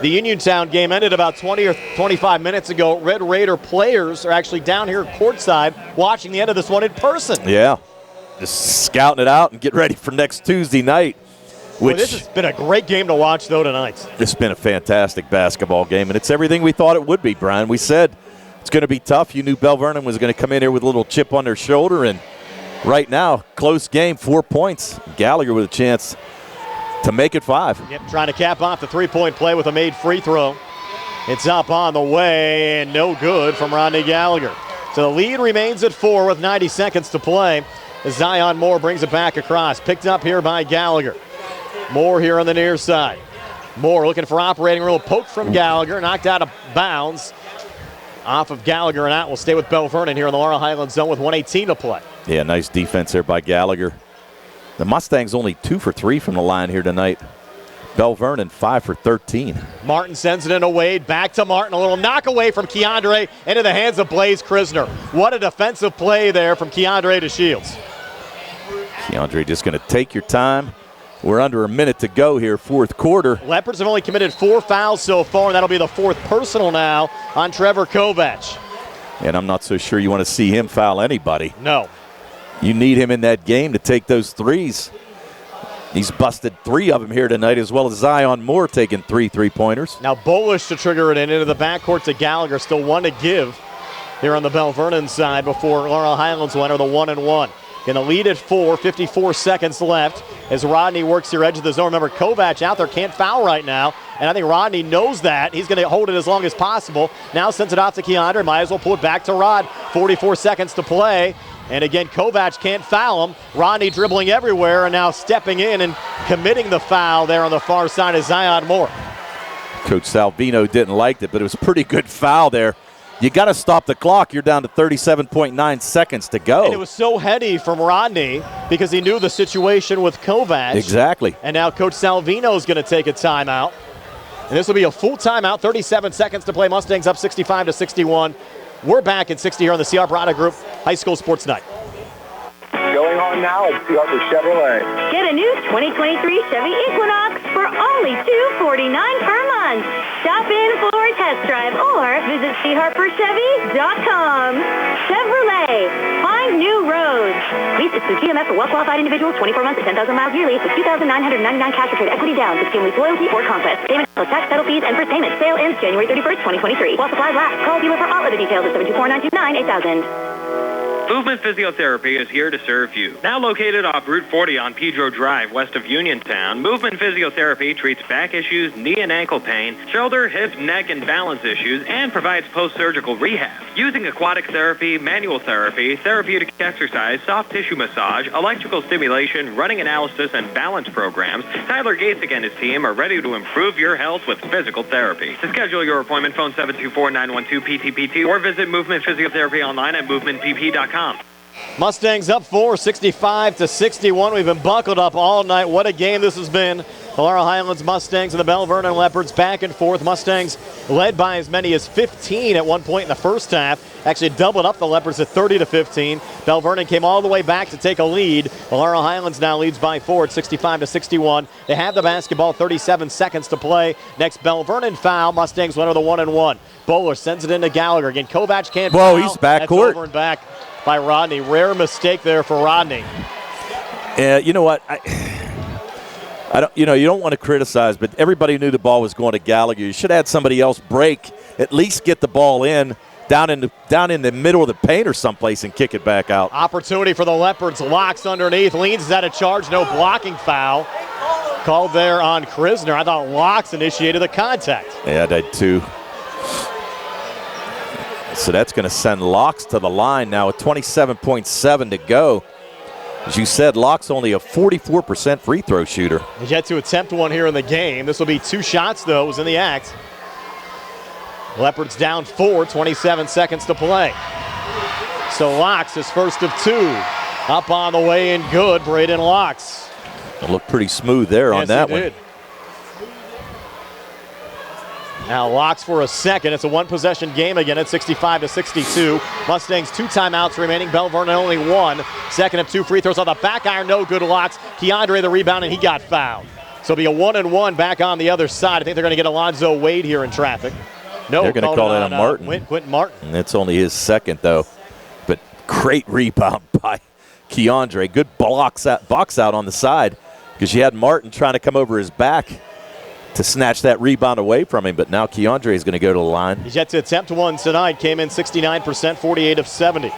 the Uniontown game ended about 20 or 25 minutes ago. Red Raider players are actually down here courtside watching the end of this one in person. Yeah, just scouting it out and get ready for next Tuesday night. Well, this has been a great game to watch, though, tonight. This has been a fantastic basketball game, and it's everything we thought it would be, Brian. We said it's going to be tough. You knew Belle Vernon was going to come in here with a little chip on their shoulder, and right now, close game, 4 points. Gallagher with a chance to make it 5. Yep, trying to cap off the three-point play with a made free throw. It's up on the way and no good from Rodney Gallagher. So the lead remains at 4 with 90 seconds to play as Zion Moore brings it back across. Picked up here by Gallagher. Moore here on the near side. Moore looking for operating room. Poke from Gallagher, knocked out of bounds. Off of Gallagher and out will stay with Belle Vernon here in the Laurel Highlands zone with 1:18 to play. Yeah, nice defense there by Gallagher. The Mustangs only 2 for 3 from the line here tonight. Belle Vernon 5 for 13. Martin sends it into Wade. Back to Martin. A little knock away from Keandre into the hands of Blaze Krisner. What a defensive play there from Keandre to Shields. Keandre just going to take your time. We're under a minute to go here, fourth quarter. Leopards have only committed 4 fouls so far, and that'll be the 4th personal now on Trevor Kovac. And I'm not so sure you want to see him foul anybody. No. You need him in that game to take those threes. He's busted 3 of them here tonight, as well as Zion Moore taking 3 3-pointers. Now Bolish to trigger it in into the backcourt to Gallagher. Still 1 to give here on the Belle Vernon side before Laurel Highlands will enter the 1-1. Going to lead at 4, 54 seconds left as Rodney works your edge of the zone. Remember, Kovac out there can't foul right now, and I think Rodney knows that. He's going to hold it as long as possible. Now sends it off to Keandre. Might as well pull it back to Rod. 44 seconds to play. And again, Kovac can't foul him. Rodney dribbling everywhere and now stepping in and committing the foul there on the far side of Zion Moore. Coach Salvino didn't like it, but it was a pretty good foul there. You got to stop the clock. You're down to 37.9 seconds to go. And it was so heady from Rodney because he knew the situation with Kovac. Exactly. And now Coach Salvino is going to take a timeout. And this will be a full timeout. 37 seconds to play. Mustangs up 65-61. We're back in 60 here on the CR Barada Group High School Sports Night. Going on now at CR Chevrolet. Get a new 2023 Chevy Equinox for only $249 per month. Stop in for a test drive or visit charperchevy.com. Chevrolet, find new roads. Lease is through GMF for well-qualified individuals, 24 months at 10,000 miles yearly with $2,999 cash or trade equity down to lease loyalty or conquest. Payment plus tax, title fees, and first payment. Sale ends January 31st, 2023. While supplies last, call dealer for all other details at 724-929-8000. Movement Physiotherapy is here to serve you. Now located off Route 40 on Pedro Drive, west of Uniontown, Movement Physiotherapy treats back issues, knee and ankle pain, shoulder, hip, neck, and balance issues, and provides post-surgical rehab. Using aquatic therapy, manual therapy, therapeutic exercise, soft tissue massage, electrical stimulation, running analysis, and balance programs, Tyler Gates and his team are ready to improve your health with physical therapy. To schedule your appointment, phone 724-912-PTPT or visit Movement Physiotherapy online at movementpp.com. Mustangs up 4, 65-61. We've been buckled up all night. What a game this has been. The Laurel Highlands Mustangs and the Belle Vernon Leopards back and forth. Mustangs led by as many as 15 at one point in the first half. Actually doubled up the Leopards at 30-15. Belle Vernon came all the way back to take a lead. The Laurel Highlands now leads by 4 at 65-61. They have the basketball, 37 seconds to play. Next Belle Vernon foul. Mustangs win the 1-1. Bowler sends it into Gallagher. Again, Kovac can't foul. Whoa, he's backcourt. Over and back. by Rodney. Rare mistake there for Rodney. Yeah, you know what? I don't. You don't want to criticize, but everybody knew the ball was going to Gallagher. You should have had somebody else break, at least get the ball in down in the middle of the paint or someplace and kick it back out. Opportunity for the Leopards. Locks underneath. Leans is out of charge. No blocking foul called there on Krisner. I thought Locks initiated the contact. Yeah, I did too. So that's going to send Locks to the line now with 27.7 to go. As you said, Locke's only a 44% free throw shooter. He's yet to attempt one here in the game. This will be 2 shots, though. It was in the act. Leopards down 4, 27 seconds to play. So Locks, his first of 2. Up on the way and good, Braden Locks. It looked pretty smooth there on that one. Did. Now Locks for a second. It's a one-possession game again at 65-62. Mustangs 2 timeouts remaining. Belle Vernon only 1. Second of 2 free throws on the back iron. No good. Locks. Keandre the rebound, and he got fouled. So it'll be a 1-and-1 back on the other side. I think they're going to get Alonzo Wade here in traffic. No, they're going to call that on Martin. Quentin Martin. And it's only his second, though. But great rebound by Keandre. Good box out on the side because you had Martin trying to come over his back to snatch that rebound away from him, but now Keandre is going to go to the line. He's yet to attempt one tonight. Came in 69%, 48 of 70.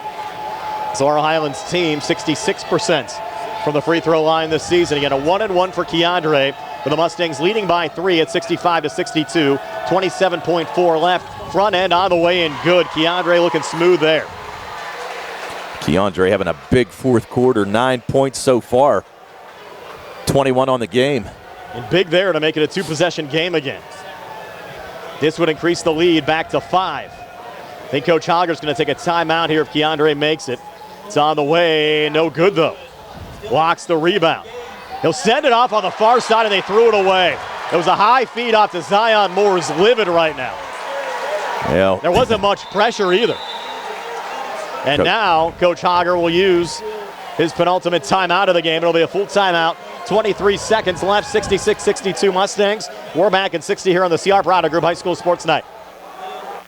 So Laurel Highlands team 66% from the free throw line this season. Again, a 1-and-1 for Keandre, with the Mustangs leading by 3 at 65-62. 27.4 left. Front end on the way and good. Keandre looking smooth there. Keandre having a big fourth quarter, 9 points so far. 21 on the game. And big there to make it a 2-possession game again. This would increase the lead back to 5. I think Coach Hogger's going to take a timeout here if Keandre makes it. It's on the way. No good, though. Blocks the rebound. He'll send it off on the far side, and they threw it away. It was a high feed off to Zion Moore, who's livid right now. Yeah. There wasn't much pressure either. And now Coach Hogger will use his penultimate timeout of the game. It'll be a full timeout. 23 seconds left, 66-62 Mustangs. We're back at 60 here on the CR Prada Group High School Sports Night.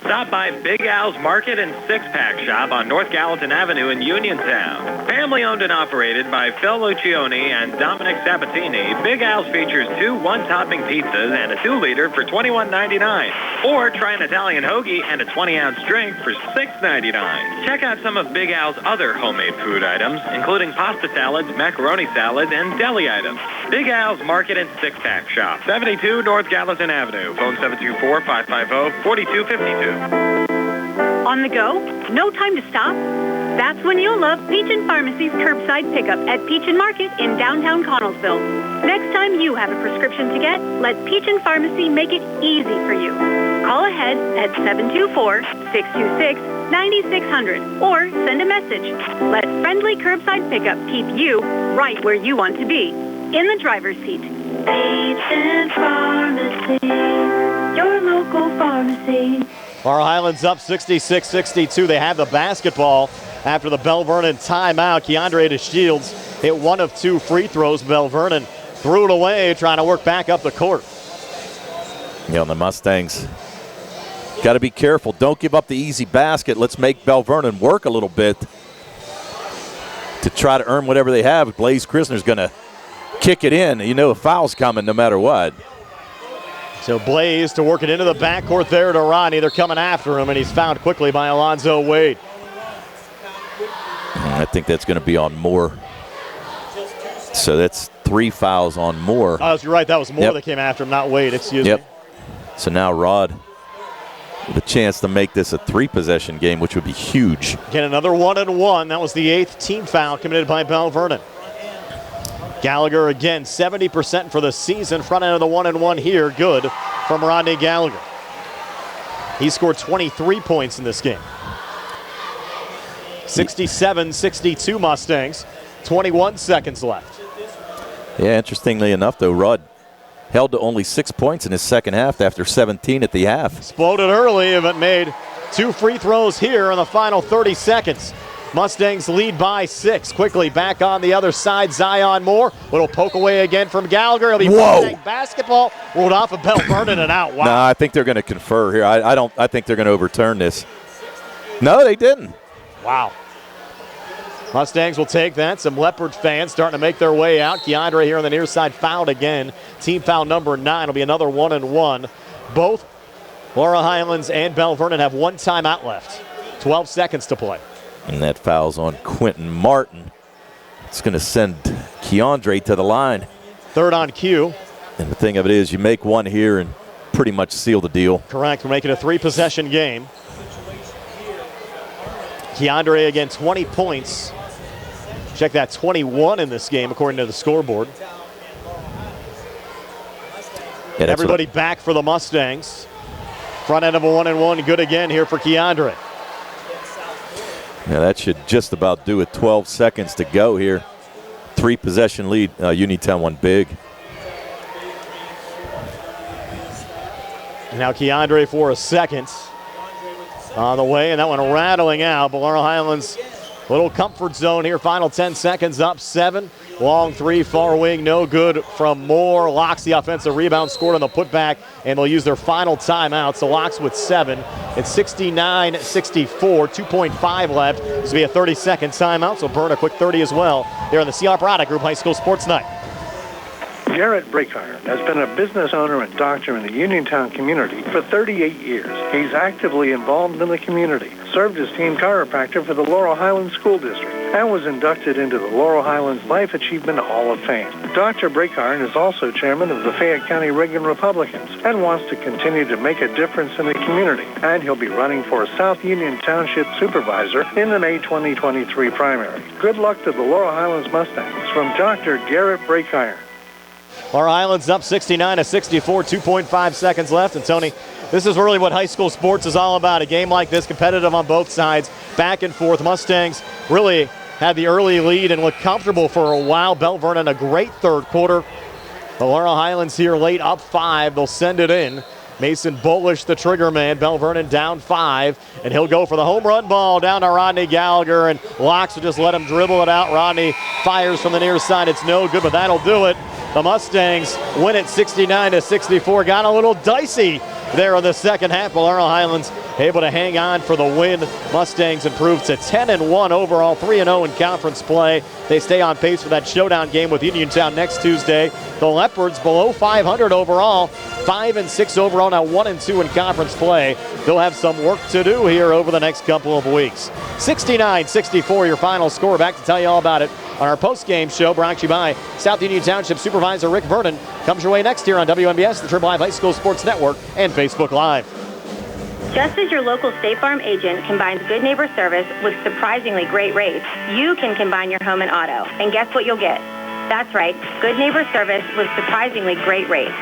Stop by Big Al's Market and Six-Pack Shop on North Gallatin Avenue in Uniontown. Family owned and operated by Phil Lucioni and Dominic Sabatini, Big Al's features 2 one-topping pizzas and a 2-liter for $21.99. Or try an Italian hoagie and a 20-ounce drink for $6.99. Check out some of Big Al's other homemade food items, including pasta salads, macaroni salads, and deli items. Big Al's Market and Six-Pack Shop, 72 North Gallatin Avenue. Phone 724-550-4252. On the go? No time to stop? That's when you'll love Peach & Pharmacy's curbside pickup at Peach & Market in downtown Connellsville. Next time you have a prescription to get, let Peach & Pharmacy make it easy for you. Call ahead at 724-626-9600 or send a message. Let friendly curbside pickup keep you right where you want to be, in the driver's seat. Peach & Pharmacy, your local pharmacy. Laurel Highlands up 66-62. They have the basketball after the Belle Vernon timeout. Keandre to Shields hit 1 of 2 free throws. Belle Vernon threw it away, trying to work back up the court. Yeah, the Mustangs got to be careful. Don't give up the easy basket. Let's make Belle Vernon work a little bit to try to earn whatever they have. Blaze Krisner's going to kick it in. You know a foul's coming no matter what. So Blaze to work it into the backcourt there to Rodney. They're coming after him, and he's found quickly by Alonzo Wade. I think that's going to be on Moore. So that's 3 fouls on Moore. Oh, you're right. That was Moore that came after him, not Wade. Excuse me. So now Rod with a chance to make this a 3-possession game, which would be huge. Again, another 1-and-1. That was the 8th team foul committed by Belle Vernon. Gallagher again, 70% for the season. Front end of the 1-and-1 here, good from Rodney Gallagher. He scored 23 points in this game. 67-62 Mustangs, 21 seconds left. Yeah, interestingly enough, though, Rod held to only 6 points in his second half after 17 at the half. Exploded early, but made 2 free throws here in the final 30 seconds. Mustangs lead by 6. Quickly back on the other side, Zion Moore. Little poke away again from Gallagher. It'll be Mustang basketball. Rolled off of Belle Vernon and out. Wow. No, I think they're going to confer here. I think they're going to overturn this. No, they didn't. Wow. Mustangs will take that. Some Leopard fans starting to make their way out. Keandre here on the near side fouled again. Team foul number 9 will be another 1-1. Both Laurel Highlands and Belle Vernon have 1 timeout left. 12 seconds to play. And that foul's on Quentin Martin. It's going to send Keandre to the line. 3rd on cue. And the thing of it is, you make one here and pretty much seal the deal. Correct. We're making a 3-possession game. Keandre again, 20 points. Check that, 21 in this game according to the scoreboard. Yeah, everybody back for the Mustangs. Front end of a 1-1, good again here for Keandre. Yeah, that should just about do it. 12 seconds to go here. 3-possession lead. Uniontown won big. Now Keandre for a second on the way, and that one rattling out. But Laurel Highlands, little comfort zone here. Final 10 seconds, up 7. Long 3, far wing, no good from Moore. Locks the offensive rebound, scored on the putback, and they'll use their final timeout. So Locks with 7. It's 69-64, 2.5 left. This will be a 30-second timeout, so burn a quick 30 as well here on the CR Product Group High School Sports Night. Garrett Breakiron has been a business owner and doctor in the Uniontown community for 38 years. He's actively involved in the community, served as team chiropractor for the Laurel Highlands School District, and was inducted into the Laurel Highlands Life Achievement Hall of Fame. Dr. Breakiron is also chairman of the Fayette County Reagan Republicans and wants to continue to make a difference in the community. And he'll be running for South Union Township Supervisor in the May 2023 primary. Good luck to the Laurel Highlands Mustangs from Dr. Garrett Breakiron. Laurel Highlands up 69-64, 2.5 seconds left. And Tony, this is really what high school sports is all about. A game like this, competitive on both sides, back and forth. Mustangs really had the early lead and looked comfortable for a while. Belle Vernon, a great 3rd quarter. The Laurel Highlands here late, up 5. They'll send it in. Mason Bullish, the trigger man. Belle Vernon down 5, and he'll go for the home run ball down to Rodney Gallagher, and Locks will just let him dribble it out. Rodney fires from the near side. It's no good, but that'll do it. The Mustangs win it 69-64. Got a little dicey there in the second half, but Laurel Highlands able to hang on for the win. Mustangs improved to 10-1 overall, 3-0 in conference play. They stay on pace for that showdown game with Uniontown next Tuesday. The Leopards below 500 overall, 5-6 overall, now 1-2 in conference play. They'll have some work to do here over the next couple of weeks. 69-64 your final score. Back to tell you all about it on our post-game show brought to you by South Union Township Supervisor Rick Vernon. Comes your way next here on WMBS, the Triple Live High School Sports Network, and Facebook Live. Just as your local State Farm agent combines good neighbor service with surprisingly great rates, you can combine your home and auto. And guess what you'll get? That's right, good neighbor service with surprisingly great rates.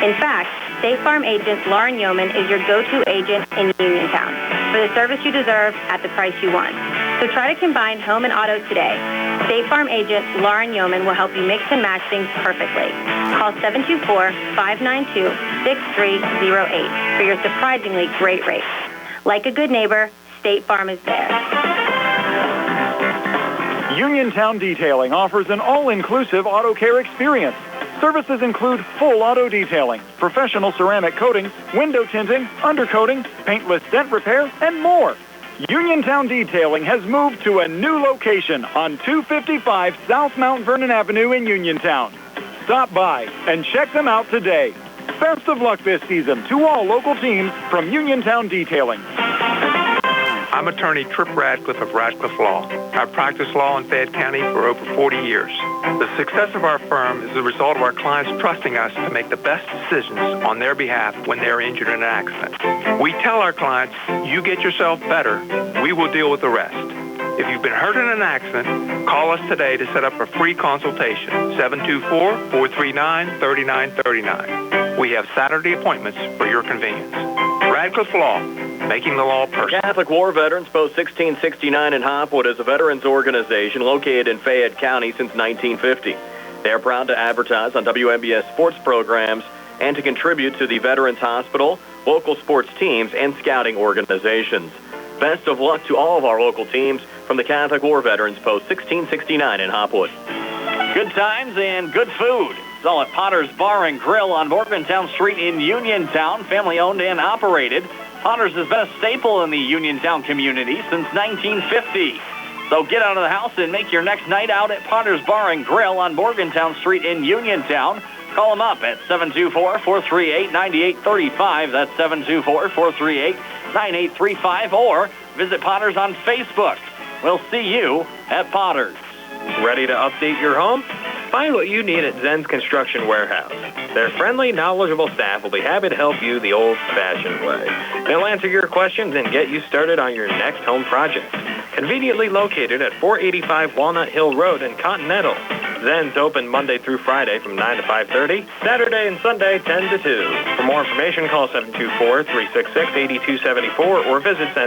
In fact, State Farm agent Lauren Yeoman is your go-to agent in Uniontown for the service you deserve at the price you want. So try to combine home and auto today. State Farm agent Lauren Yeoman will help you mix and match things perfectly. Call 724-592-6308 for your surprisingly great rates. Like a good neighbor, State Farm is there. Uniontown Detailing offers an all-inclusive auto care experience. Services include full auto detailing, professional ceramic coatings, window tinting, undercoating, paintless dent repair, and more. Uniontown Detailing has moved to a new location on 255 South Mount Vernon Avenue in Uniontown. Stop by and check them out today. Best of luck this season to all local teams from Uniontown Detailing. I'm attorney Tripp Radcliffe of Radcliffe Law. I've practiced law in Fayette County for over 40 years. The success of our firm is the result of our clients trusting us to make the best decisions on their behalf when they're injured in an accident. We tell our clients, you get yourself better, we will deal with the rest. If you've been hurt in an accident, call us today to set up a free consultation, 724-439-3939. We have Saturday appointments for your convenience. Radcliffe Law, making the law personal. Catholic War Veterans Post 1669 in Hopwood is a veterans organization located in Fayette County since 1950. They are proud to advertise on WMBS sports programs and to contribute to the Veterans Hospital, local sports teams, and scouting organizations. Best of luck to all of our local teams from the Catholic War Veterans Post 1669 in Hopwood. Good times and good food. It's all at Potter's Bar and Grill on Morgantown Street in Uniontown, family owned and operated. Potter's has been a staple in the Uniontown community since 1950. So get out of the house and make your next night out at Potter's Bar and Grill on Morgantown Street in Uniontown. Call them up at 724-438-9835. That's 724-438-9835. Or visit Potter's on Facebook. We'll see you at Potter's. Ready to update your home? Find what you need at Zen's Construction Warehouse. Their friendly, knowledgeable staff will be happy to help you the old-fashioned way. They'll answer your questions and get you started on your next home project. Conveniently located at 485 Walnut Hill Road in Continental. Zen's open Monday through Friday from 9 to 5:30, Saturday and Sunday 10 to 2. For more information, call 724-366-8274 or visit Zen.